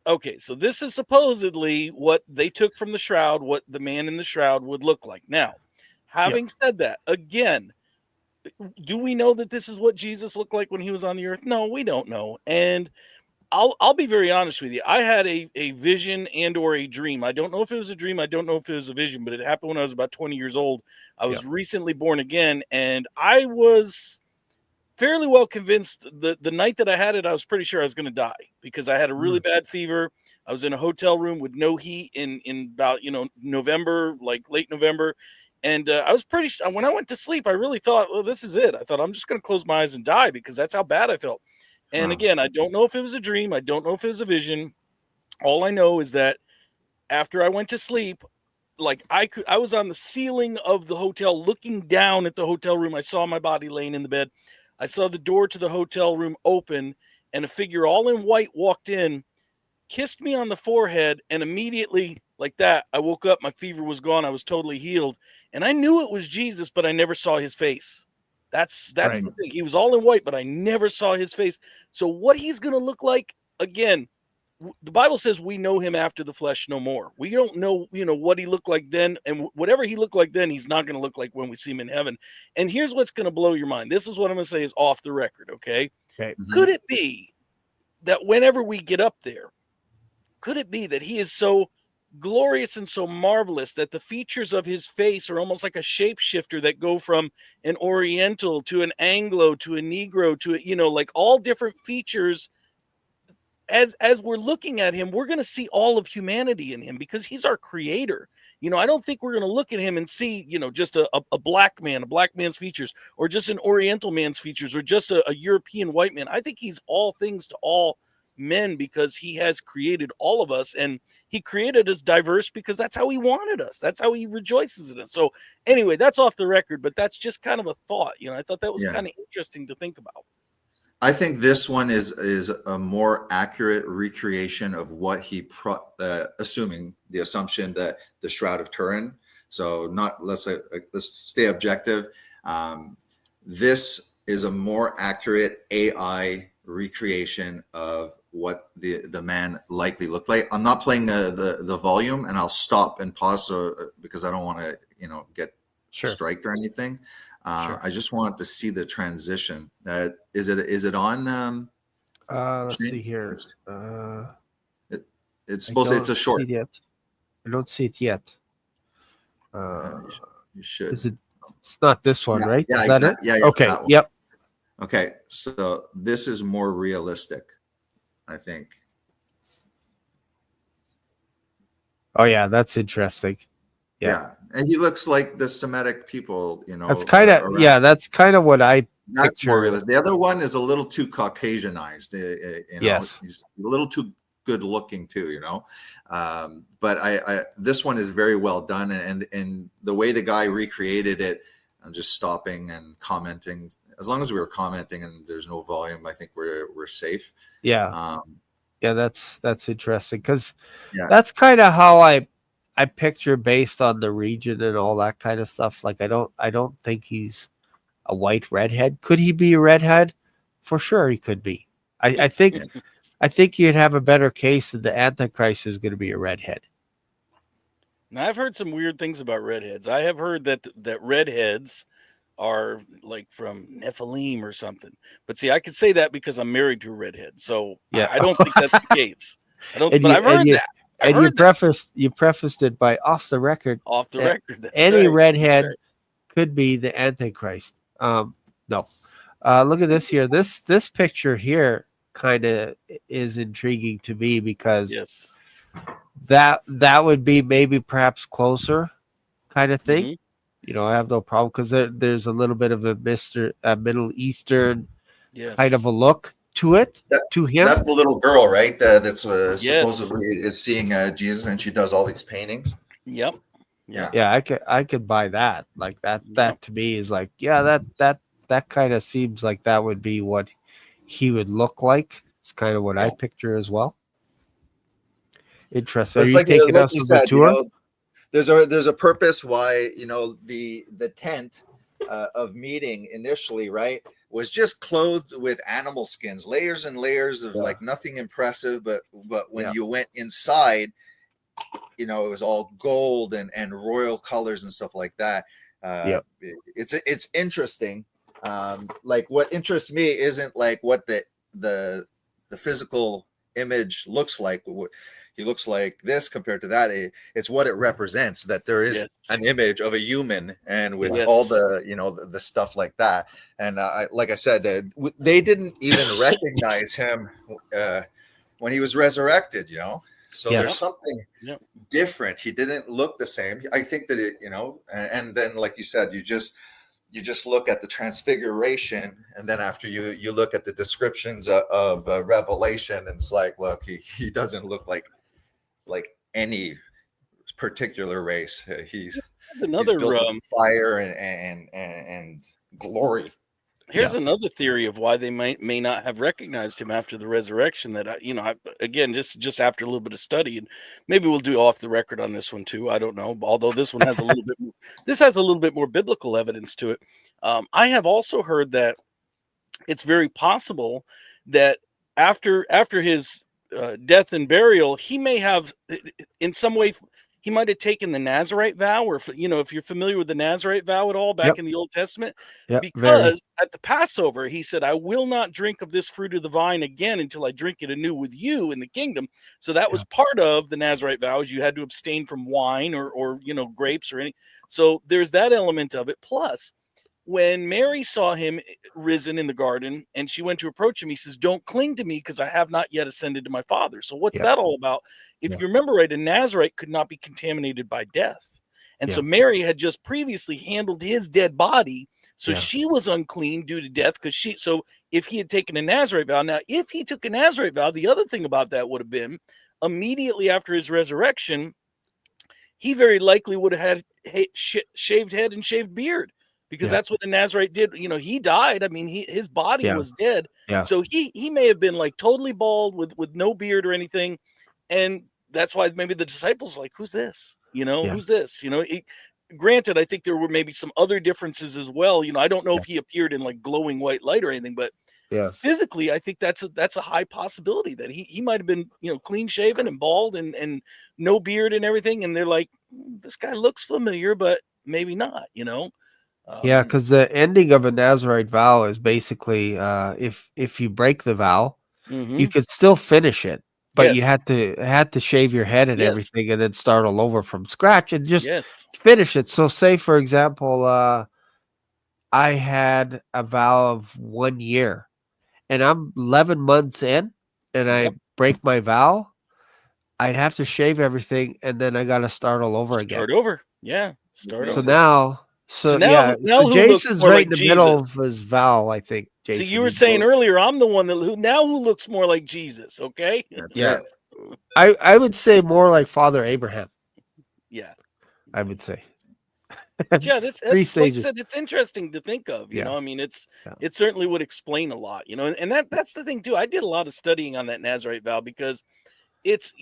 Okay, so this is supposedly what they took from the shroud, what the man in the shroud would look like. Now, having said that, again, do we know that this is what Jesus looked like when he was on the earth? No, we don't know. And I'll be very honest with you. I had a vision and or a dream. I don't know if it was a dream. I don't know if it was a vision, but it happened when I was about 20 years old. I was recently born again, and I was fairly well convinced the night that I had it, I was pretty sure I was going to die because I had a really bad fever. I was in a hotel room with no heat in about, November, like late November. And I was pretty, when I went to sleep, I really thought, well, this is it. I thought I'm just going to close my eyes and die because that's how bad I felt. And again, I don't know if it was a dream. I don't know if it was a vision. All I know is that after I went to sleep, like I was on the ceiling of the hotel looking down at the hotel room. I saw my body laying in the bed. I saw the door to the hotel room open, and a figure all in white walked in, kissed me on the forehead, and immediately, like that, I woke up. My fever was gone. I was totally healed. And I knew it was Jesus, but I never saw his face. That's the thing. He was all in white, but I never saw his face. So what he's going to look like, again, the Bible says we know him after the flesh no more. We don't know, what he looked like then, and whatever he looked like then, he's not going to look like when we see him in heaven. And here's what's going to blow your mind. This is what I'm going to say is off the record, okay? Could it be that whenever we get up there, could it be that he is so glorious and so marvelous that the features of his face are almost like a shapeshifter that go from an Oriental to an Anglo to a Negro to a, like all different features. As we're looking at him, we're going to see all of humanity in him because he's our creator. I don't think we're going to look at him and see, just a black man, a black man's features, or just an Oriental man's features, or just a European white man. I think he's all things to all men because he has created all of us, and he created us diverse because that's how he wanted us. That's how he rejoices in us. So anyway, that's off the record, but that's just kind of a thought. I thought that was kind of interesting to think about. I think this one is a more accurate recreation of what he assuming the assumption that the Shroud of Turin. So let's stay objective. This is a more accurate AI recreation of what the man likely looked like. I'm not playing the volume, and I'll stop and pause because I don't want to get striked or anything. Sure. I just want to see the transition. Is it on? Let's see here. It's supposed to. It's a short. I don't see it yet. You should. It's not this one, right? Yeah, is that it? Yeah. Okay. Yep. Okay, so this is more realistic, I think. Oh yeah, that's interesting. Yeah, and he looks like the Semitic people, That's kind of that's kind of what I. That's picture. More realistic. The other one is a little too Caucasianized. Yes, he's a little too good looking too. But I this one is very well done, and the way the guy recreated it, I'm just stopping and commenting. As long as we were commenting and there's no volume, I think we're safe. Yeah, that's interesting because that's kind of how I picture based on the region and all that kind of stuff. Like I don't think he's a white redhead. Could he be a redhead? For sure, he could be. I think you'd have a better case that the Antichrist is going to be a redhead. Now I've heard some weird things about redheads. I have heard that redheads are like from Nephilim or something. But see, I could say that because I'm married to a redhead. So I don't think that's the case. I've heard that. You prefaced it by off the record. Off the record. That's any right. redhead could be the Antichrist. No. Look at this here. This picture here kind of is intriguing to me because that would be maybe perhaps closer kind of thing. Mm-hmm. I have no problem because there's a little bit of a Middle Eastern kind of a look to it, to him. That's the little girl, right? That's supposedly seeing Jesus, and she does all these paintings. Yep. Yeah. I could buy that. Like that. Yep. That to me is like, that kind of seems like that would be what he would look like. It's kind of what I picture as well. Interesting. Are you taking us on the tour? There's a purpose why the tent of meeting initially, right, was just clothed with animal skins, layers and layers of like nothing impressive, but when you went inside, it was all gold and royal colors and stuff like that. It's interesting. Like what interests me isn't like what the physical image looks like. He looks like this compared to that. It's what it represents, that there is an image of a human, and with all the the stuff like that. And like I said, they didn't even recognize him when he was resurrected. So there's something different. He didn't look the same. I think that and then like you said, you just look at the transfiguration, and then after you look at the descriptions of Revelation, and it's like, look, he doesn't look like any particular race. He's built of fire and glory. Here's another theory of why they may not have recognized him after the resurrection. That I again, just after a little bit of study, and maybe we'll do off the record on this one too. I don't know. Although this one has a little bit, this has a little bit more biblical evidence to it. I have also heard that it's very possible that after his death and burial, he may have, in some way, he might have taken the Nazarite vow, or if you're familiar with the Nazarite vow at all back Yep. in the Old Testament, Yep. Very. because at the Passover he said, "I will not drink of this fruit of the vine again until I drink it anew with you in the kingdom." So that was Yeah. part of the Nazarite vows. You had to abstain from wine or grapes or any. So there's that element of it. Plus, when Mary saw him risen in the garden and she went to approach him, he says, "Don't cling to me because I have not yet ascended to my Father." So what's Yep. that all about? If Yeah. you remember right, a Nazarite could not be contaminated by death. And so Yeah. Mary had just previously handled his dead body. So Yeah. she was unclean due to death so if he had taken a Nazarite vow, now if he took a Nazarite vow, the other thing about that would have been immediately after his resurrection, he very likely would have had shaved head and shaved beard, because Yeah. that's what the Nazarite did. He died. I mean, his body Yeah. was dead. Yeah. So he may have been like totally bald with no beard or anything. And that's why maybe the disciples like, "Who's this? Yeah. Who's this?" Granted, I think there were maybe some other differences as well. I don't know Yeah. if he appeared in like glowing white light or anything, but Yeah. physically, I think that's a high possibility that he might have been, clean shaven and bald and no beard and everything. And they're like, "This guy looks familiar, but maybe not." Yeah, Um, because the ending of a Nazarite vow is basically if you break the vow, you mhm. could still finish it, but you Yes, had to shave your head and yes, everything, and then start all over from scratch and just yes. finish it. So, say for example, I had a vow of 1 year, and I'm 11 months in, and I Yep. break my vow. I'd have to shave everything, and then I got to start all over again. Start over. Yeah, start So Makes over. sense. now, So so now, yeah, now so who looks Jason's more right in like the middle Jesus? of his vow. I think See, you Jason, were you saying both. earlier, I'm the one who looks more like Jesus. Okay. That's Yeah, it. I would say more like Father Abraham. Yeah. I would say But yeah, that's three that's like I stages. said, it's interesting to think of. Yeah, I mean, yeah, it certainly would explain a lot. And that's the thing too. I did a lot of studying on that Nazarite vow, because it's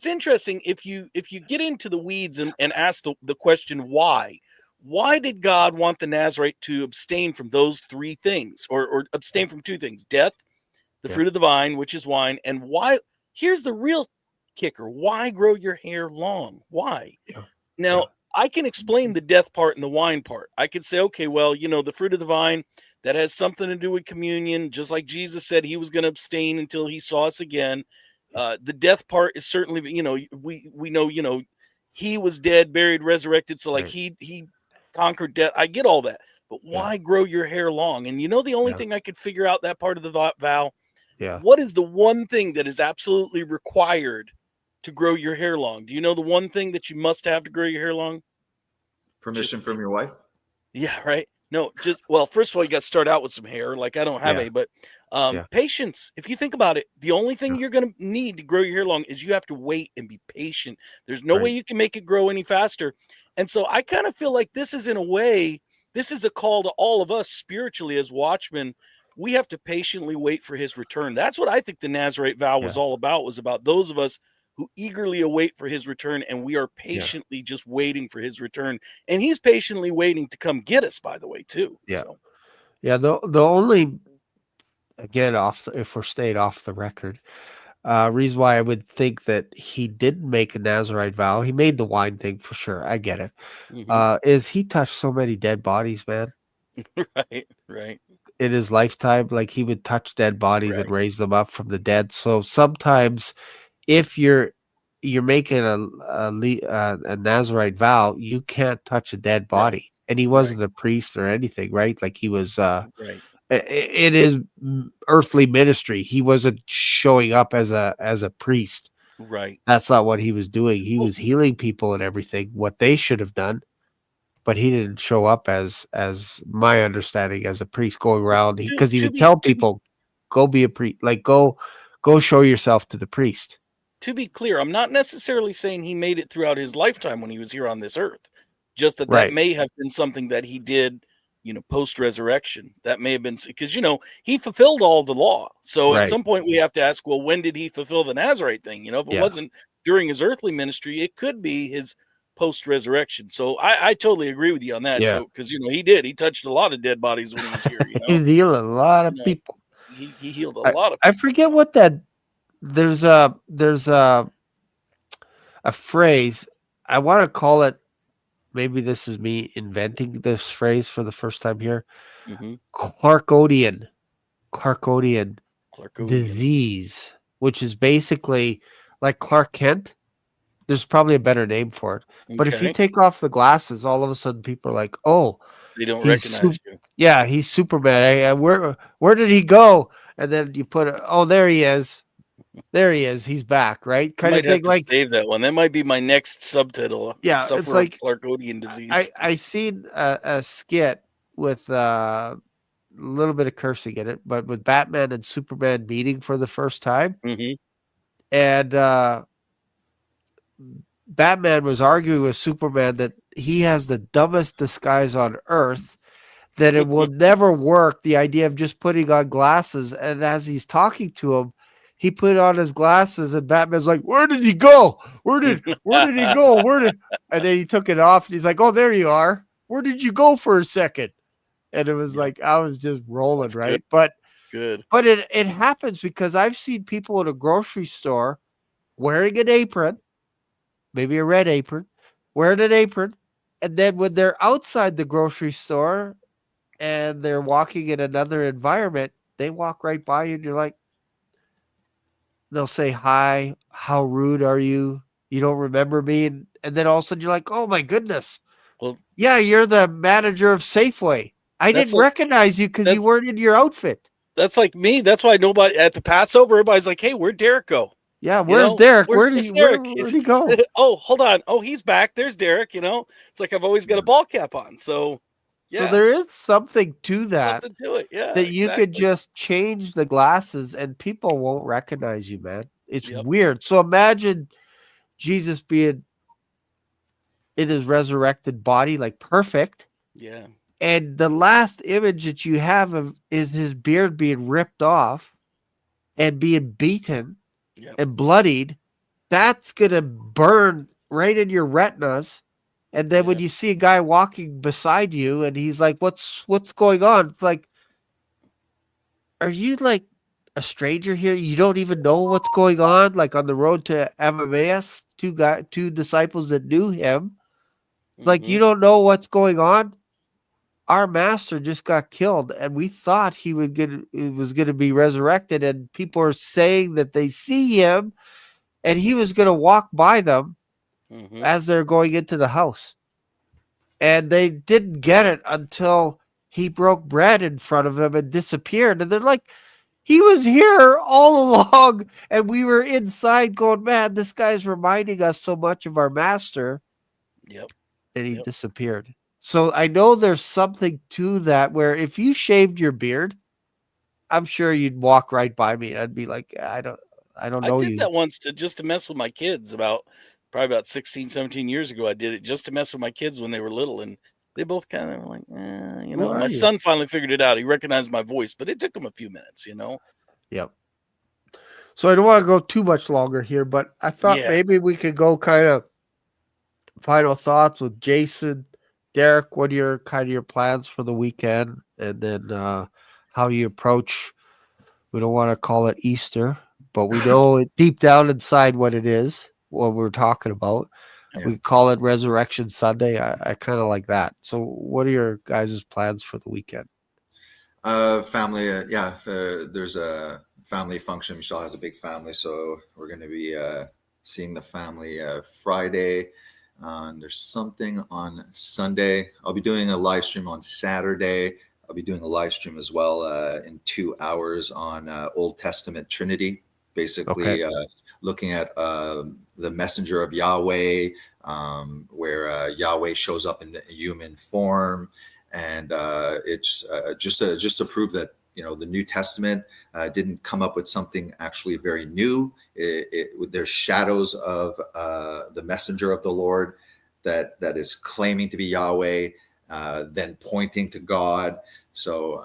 interesting if you get into the weeds and ask the question why. Why did God want the Nazarite to abstain from those three things, or yeah, abstain from two things: death, the yeah, fruit of the vine, which is wine, and why? Here's the real kicker: why grow your hair long? Why? yeah, Now, yeah, I can explain the death part and the wine part. I could say, okay, well, the fruit of the vine, that has something to do with communion, just like Jesus said he was going to abstain until he saw us again. The death part is certainly, we know, he was dead, buried, resurrected. So like right, he conquered death. I get all that. But yeah, why grow your hair long? And the only yeah, thing I could figure out that part of the vow, yeah. what is the one thing that is absolutely required to grow your hair long? Do you know the one thing that you must have to grow your hair long? Just Permission from your wife? Yeah, right. No, well, first of all, you got to start out with some hair. Like I don't have Yeah, any, but yeah, patience. If you think about it, the only thing yeah, you're going to need to grow your hair long is you have to wait and be patient. There's no way right, you can make it grow any faster. And so I kind of feel like this is, in a way, this is a call to all of us spiritually as watchmen. We have to patiently wait for his return. That's what I think the Nazarite vow was yeah, all about, was about those of us who eagerly await for his return, and we are yeah, patiently just waiting for his return. And he's patiently waiting to come get us, by the way, too. yeah, So, yeah. The only, again, if we're staying off the record, reason why I would think that he didn't make a Nazarite vow, he made the wine thing for sure. I get it. mhm. Is he touched so many dead bodies, man, Right, right, in his lifetime? Like he would touch dead bodies and right, raise them up from the dead. So sometimes, if you're making a Nazarite vow, you can't touch a dead right, body. And he right, wasn't a priest or anything, right? Like he was right, in his earthly ministry, he wasn't showing up as a priest. right. That's not what he was doing. He Well, was healing people and everything, what they should have done, but he didn't show up as my understanding as a priest going around, to because he to would be tell to be people, go be a priest, like go show yourself to the priest. to be clear, I'm not necessarily saying he made it throughout his lifetime when he was here on this earth. Just that Right. may have been something that he did, post resurrection. That may have been because he fulfilled all the law. So at Right. some point we have to ask, well, when did he fulfill the Nazarite thing? If it Yeah. wasn't during his earthly ministry, it could be his post resurrection. So I totally agree with you on that. Yeah. So because he touched a lot of dead bodies when he was here. He's healing a lot You of know, people. he healed a I lot of I people. forget what that there's a phrase I want to call it, maybe this is me inventing this phrase for the first time here, Mm-hmm. Clarkodian Clarkodian. disease, which is basically like Clark Kent. There's probably a better name for it. But if you Okay. take off the glasses, all of a sudden people are like, "Oh, They don't he's recognize you. yeah, he's Superman. Where did he go?" And then you put, "Oh, there he is. There he is. He's back." Right? I Kind of might have thing. to Like, save that one. That might be my next subtitle. yeah, it's Suffer of like Clarkodian disease. I seen a skit with a little bit of cursing in it, but with Batman and Superman meeting for the first time, Mm-hmm. and Batman was arguing with Superman that he has the dumbest disguise on earth, that it will never work. The idea of just putting on glasses, and as he's talking to him, he put on his glasses, and Batman's like, "Where did he go? Where did he go? Where did?" And then he took it off, and he's like, "Oh, there you are. Where did you go for a second?" And it was Yep. like I was just rolling, That's good. right? But Good. it happens because I've seen people in a grocery store wearing an apron, maybe a red apron, wearing an apron, and then when they're outside the grocery store and they're walking in another environment, they walk right by you and you're like, they'll say hi, how rude are you? You don't remember me? And then all of a sudden you're like, oh my goodness. Well, Yeah, you're the manager of Safeway. I that's didn't like recognize you because you that's weren't in your outfit. that's like me. That's why nobody at the Passover, everybody's like, "Hey, where'd Derek go? Yeah, where's Derek? Where's Where Derek? did he go? Oh, hold on. Oh, he's back. There's Derek. It's like I've always got a ball cap on. So, So yeah, there is something to that, something to it. Yeah, that you could exactly. just change the glasses and people won't recognize you, man. It's Yep. weird. So imagine Jesus being in his resurrected body, like perfect. Yeah. And the last image that you have of is his beard being ripped off and being beaten Yep. and bloodied. That's going to burn right in your retinas. And then when Yeah. you see a guy walking beside you and he's like, what's going on? It's like, are you like a stranger here? You don't even know what's going on? Like on the road to Emmaus, two disciples that knew him. It's like, Mm-hmm. you don't know what's going on. Our master just got killed, and we thought it was going to be resurrected. And people are saying that they see him, and he was going to walk by them Mm-hmm. as they're going into the house. And they didn't get it until he broke bread in front of them and disappeared. And they're like, he was here all along, and we were inside going, man, this guy's reminding us so much of our master. Yep. And he Yep. disappeared. So I know there's something to that where if you shaved your beard, I'm sure you'd walk right by me and I'd be like, I don't I know did you. that once to mess with my kids probably about 16, 17 years ago. I did it just to mess with my kids when they were little, and they both kind of were like, Who are My you? son finally figured it out. He recognized my voice, but it took him a few minutes. Yep. So I don't want to go too much longer here, but I thought Yeah. maybe we could go kind of final thoughts with Jason. Derek, what are your plans for the weekend? And then how you approach, we don't want to call it Easter, but we know it deep down inside what it is, what we're talking about. Yeah. We call it Resurrection Sunday. I kind of like that. So what are your guys' plans for the weekend? Family, yeah. There's a family function. Michelle has a big family, so we're going to be seeing the family Friday. And there's something on Sunday. I'll be doing a live stream on Saturday. I'll be doing a live stream as well in 2 hours on Old Testament Trinity, basically looking at the messenger of Yahweh, where Yahweh shows up in human form. And it's just to prove that the New Testament didn't come up with something actually very new. There's shadows of the messenger of the Lord that is claiming to be Yahweh, then pointing to God. So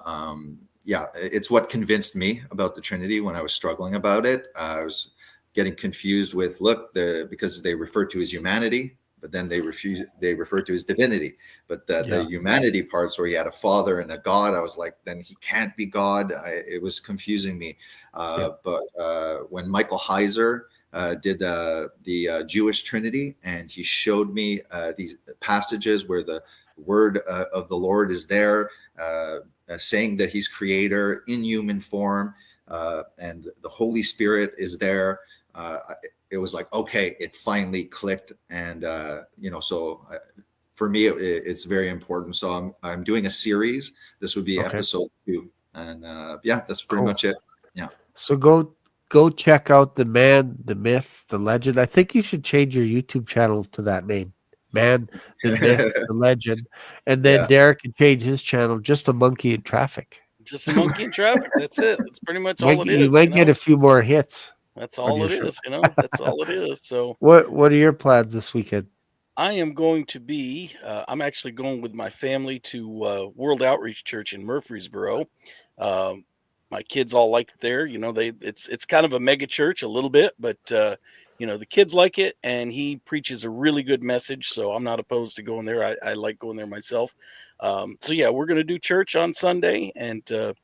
yeah, it's what convinced me about the Trinity when I was struggling about it. I was getting confused with because they refer to his humanity, but then they refer to his divinity. But the humanity parts where he had a father and a God, I was like, then he can't be God. It was confusing me. But when Michael Heiser did the Jewish Trinity, and he showed me these passages where the word of the Lord is there, saying that he's creator in human form, and the Holy Spirit is there. It was like, okay, it finally clicked. And, so for me, it's very important. So I'm doing a series. This would be episode 2. And that's pretty much it. Yeah. So go check out the man, the myth, the legend. I think you should change your YouTube channel to that name. Man, the myth, the legend. And then Derek can change his channel, Just a Monkey in Traffic. Just a monkey in traffic. That's it. That's pretty much all it is. You might get a few more hits. That's all it is, That's all it is. So what are your plans this weekend? I am going to be I'm actually going with my family to World Outreach Church in Murfreesboro. My kids all like it there. It's kind of a mega church a little bit, but the kids like it, and he preaches a really good message. So I'm not opposed to going there. I like going there myself. So yeah, we're going to do church on Sunday, and to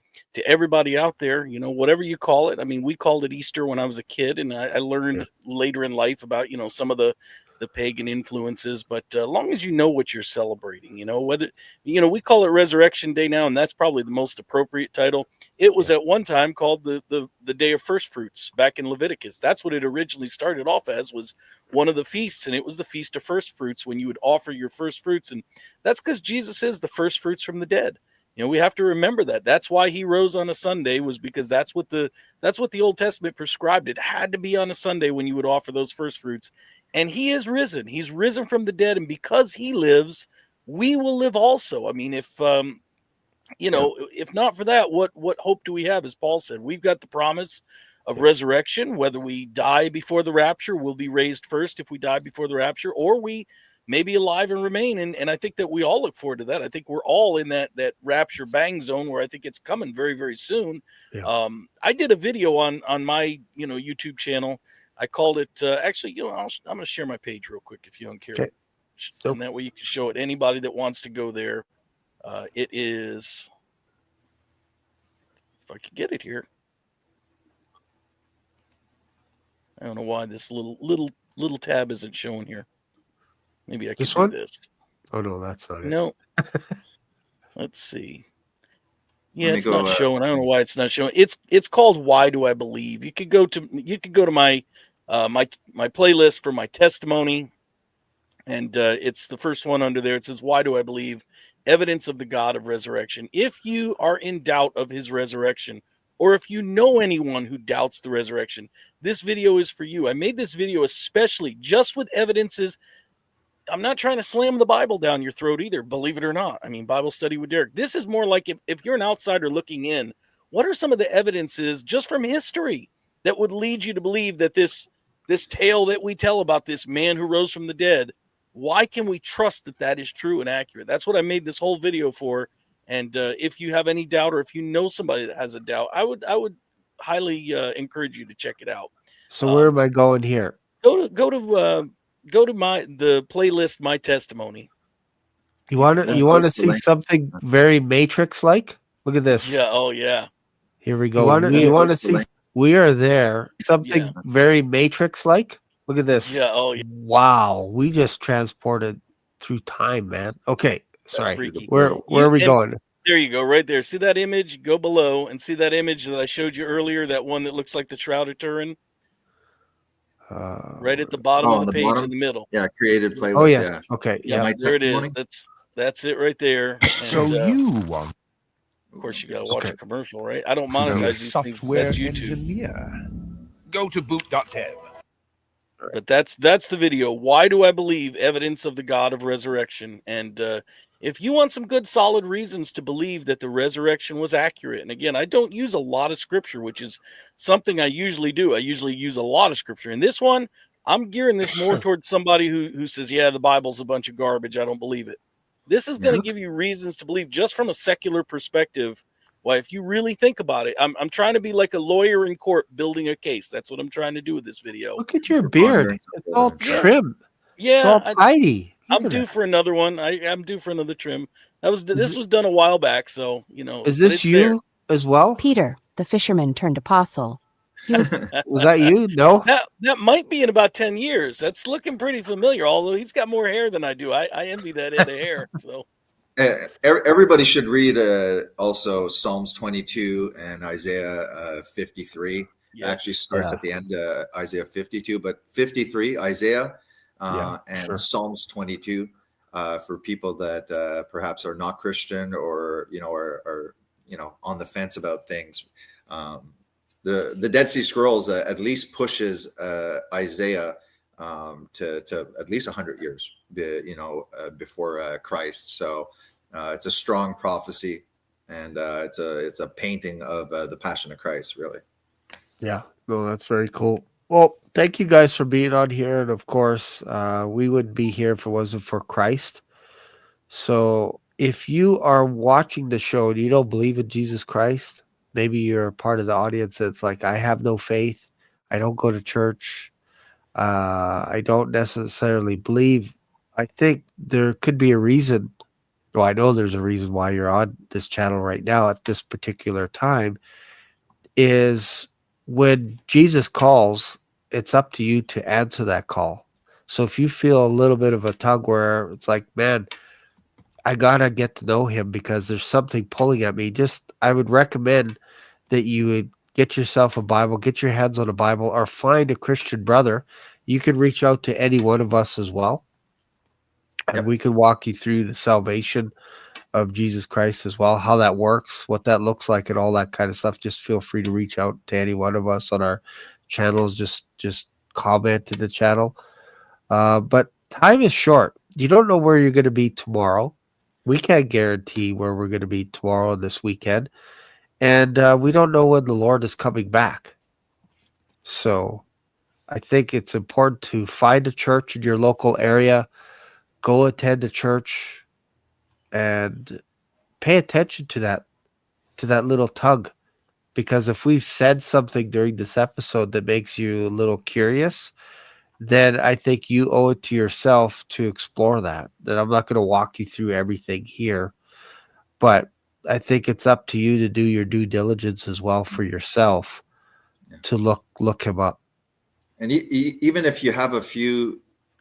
everybody out there, whatever you call it. I mean, we called it Easter when I was a kid, and I learned later in life about, some of the pagan influences, but as long as you know what you're celebrating, whether, we call it Resurrection Day now, and that's probably the most appropriate title. It was at one time called the Day of First Fruits back in Leviticus. That's what it originally started off as, was one of the feasts, and it was the Feast of First Fruits, when you would offer your first fruits. And that's because Jesus is the first fruits from the dead. We have to remember that. That's why he rose on a Sunday, was because that's what the Old Testament prescribed. It had to be on a Sunday when you would offer those first fruits. And he is risen. He's risen from the dead. And because he lives, we will live also. I mean, if not for that, what hope do we have? As Paul said, we've got the promise of resurrection. Whether we die before the rapture, we'll be raised first if we die before the rapture, or we may be alive and remain. And I think that we all look forward to that. I think we're all in that rapture bang zone where I think it's coming very, very soon. Yeah. I did a video on my, YouTube channel. I called it, actually, I'm going to share my page real quick if you don't care. Okay. And that way you can show it. Anybody that wants to go there. It is, if I could get it here. I don't know why this little tab isn't showing here. Maybe I can do this. Oh no, that's not it. No. Let's see. Yeah, it's not showing. I don't know why it's not showing. It's called Why Do I Believe? You could go to my my playlist for my testimony, and it's the first one under there. It says, Why Do I Believe? Evidence of the God of Resurrection. If you are in doubt of his resurrection, or if you know anyone who doubts the resurrection, this video is for you. I made this video especially just with evidences. I'm not trying to slam the Bible down your throat either, believe it or not. I mean, Bible study with Derek. This is more like if you're an outsider looking in, what are some of the evidences just from history that would lead you to believe that this tale that we tell about this man who rose from the dead, why can we trust that is true and accurate? That's what I made this whole video for. And if you have any doubt, or if you know somebody that has a doubt, I would highly encourage you to check it out. So where am I going here? Go to the playlist, My Testimony. You want to see something very Matrix like? Look at this. Yeah. Oh yeah. Here we go. You want to see? We are there. Something very Matrix like. Look at this. Yeah. Oh yeah. Wow. We just transported through time, man. Okay. Sorry. Where are we going? There you go. Right there. See that image? Go below and see that image that I showed you earlier. That one that looks like the Shroud of Turin. Right at the bottom of the page in the middle. Yeah, created playlist. Oh yeah. Okay. Yeah, My there testimony. It is. That's it right there. And, so you want? Of course, you got to watch a commercial, right? I don't monetize these things. That's YouTube. Engineer. Go to boot.dev. But that's the video. Why do I believe? Evidence of the God of resurrection. And if you want some good solid reasons to believe that the resurrection was accurate, and again, I don't use a lot of scripture, which is something I usually do. I usually use a lot of scripture. In this one, I'm gearing this more towards somebody who says, yeah, the Bible's a bunch of garbage. I don't believe it. This is going to give you reasons to believe, just from a secular perspective. Why, if you really think about it, I'm trying to be like a lawyer in court building a case. That's what I'm trying to do with this video. Look at your beard. It's all trim. Yeah. It's all tidy. I'm due for another one. I'm due for another trim. This was done a while back, so Is this you as well? Peter, the fisherman turned apostle. Was that you? No. That might be in about 10 years. That's looking pretty familiar, although he's got more hair than I do. I envy that head of hair. So Everybody should read also Psalms 22 and Isaiah 53. Actually yes. starts Yeah. at the end Isaiah 52, but 53 Isaiah Yeah, and sure. Psalms 22 for people that perhaps are not Christian or are on the fence about things. The Dead Sea Scrolls at least pushes Isaiah to at least 100 years, before Christ. So it's a strong prophecy, and it's a painting of the Passion of Christ, really. Yeah. No, that's very cool. Well, thank you guys for being on here. And of course, we wouldn't be here if it wasn't for Christ. So if you are watching the show and you don't believe in Jesus Christ, maybe you're part of the audience that's like, I have no faith. I don't go to church. I don't necessarily believe. I think there could be a reason. Well, I know there's a reason why you're on this channel right now at this particular time is when Jesus calls, it's up to you to answer that call. So if you feel a little bit of a tug where it's like, man, I gotta get to know him because there's something pulling at me, I would recommend that you would get yourself a Bible, get your hands on a Bible, or find a Christian brother. You can reach out to any one of us as well, and Yep. we can walk you through the salvation of Jesus Christ as well, how that works, what that looks like, and all that kind of stuff. Just feel free to reach out to any one of us on our channels. Just comment in the channel. But time is short. You don't know where you're going to be tomorrow. We can't guarantee where we're going to be tomorrow and this weekend. And we don't know when the Lord is coming back. So I think it's important to find a church in your local area, go attend a church, and pay attention to that little tug. Because if we've said something during this episode that makes you a little curious, then I think you owe it to yourself to explore that. That I'm not going to walk you through everything here, but I think it's up to you to do your due diligence as well for yourself to look him up. And even if you have a few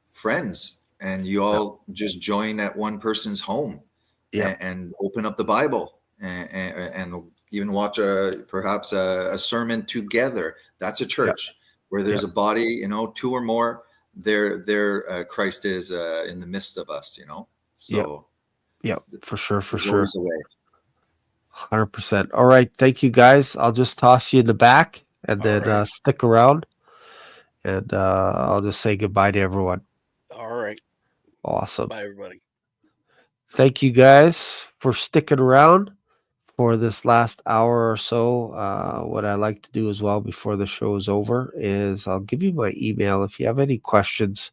friends and you all just join at one person's home and open up the Bible and even watch perhaps a sermon together, that's a church where there's a body, two or more. There Christ is in the midst of us, So for sure, there's always a way. 100%. All right, thank you guys. I'll just toss you in the back and then stick around, and I'll just say goodbye to everyone. All right. Awesome. Bye, everybody. Thank you guys for sticking around for this last hour or so. What I like to do as well before the show is over is I'll give you my email. If you have any questions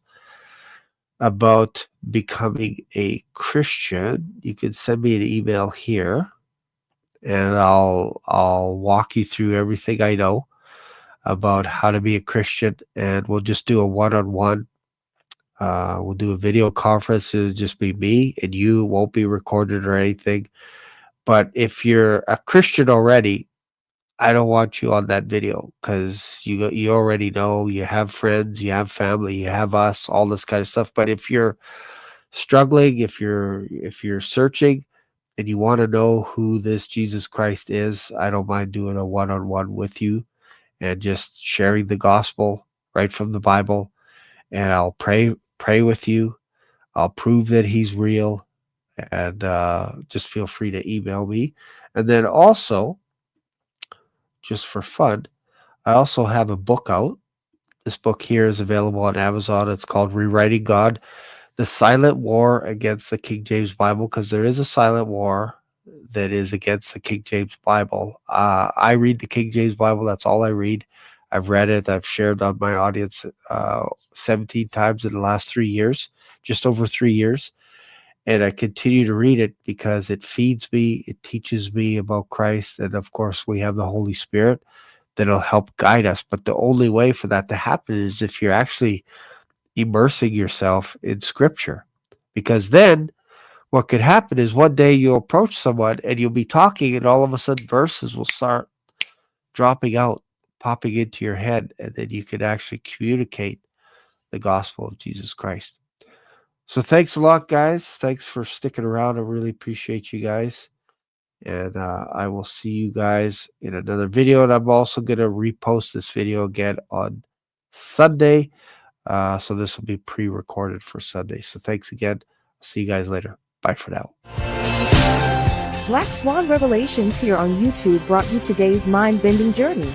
about becoming a Christian, you can send me an email here, and I'll walk you through everything I know about how to be a Christian, and we'll just do a one-on-one. We'll do a video conference. It'll just be me and you. It won't be recorded or anything. But if you're a Christian already, I don't want you on that video because you already know, you have friends, you have family, you have us, all this kind of stuff. But if you're struggling, if you're searching and you want to know who this Jesus Christ is, I don't mind doing a one-on-one with you and just sharing the gospel right from the Bible. And I'll pray with you. I'll prove that he's real. And just feel free to email me. And then also, just for fun, I also have a book out. This book here is available on Amazon. It's called Rewriting God, The Silent War Against the King James Bible, because there is a silent war that is against the King James Bible. I read the King James Bible. That's all I read. I've read it. I've shared on my audience 17 times in the last 3 years, just over 3 years. And I continue to read it because it feeds me. It teaches me about Christ. And of course, we have the Holy Spirit that'll help guide us. But the only way for that to happen is if you're actually immersing yourself in Scripture. Because then what could happen is one day you'll approach someone and you'll be talking, and all of a sudden verses will start dropping out, popping into your head, and then you can actually communicate the gospel of Jesus Christ. So thanks a lot, guys. Thanks for sticking around. I really appreciate you guys. And I will see you guys in another video. And I'm also going to repost this video again on Sunday. So this will be pre-recorded for Sunday. So thanks again. See you guys later. Bye for now. Black Swan Revelations here on YouTube brought you today's mind-bending journey.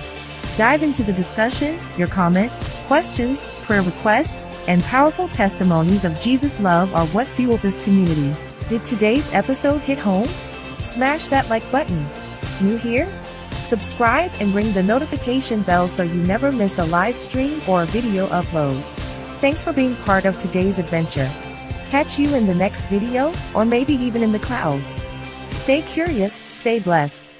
Dive into the discussion, your comments, questions, prayer requests, and powerful testimonies of Jesus' love are what fuel this community. Did today's episode hit home? Smash that like button. New here? Subscribe and ring the notification bell so you never miss a live stream or a video upload. Thanks for being part of today's adventure. Catch you in the next video, or maybe even in the clouds. Stay curious, stay blessed.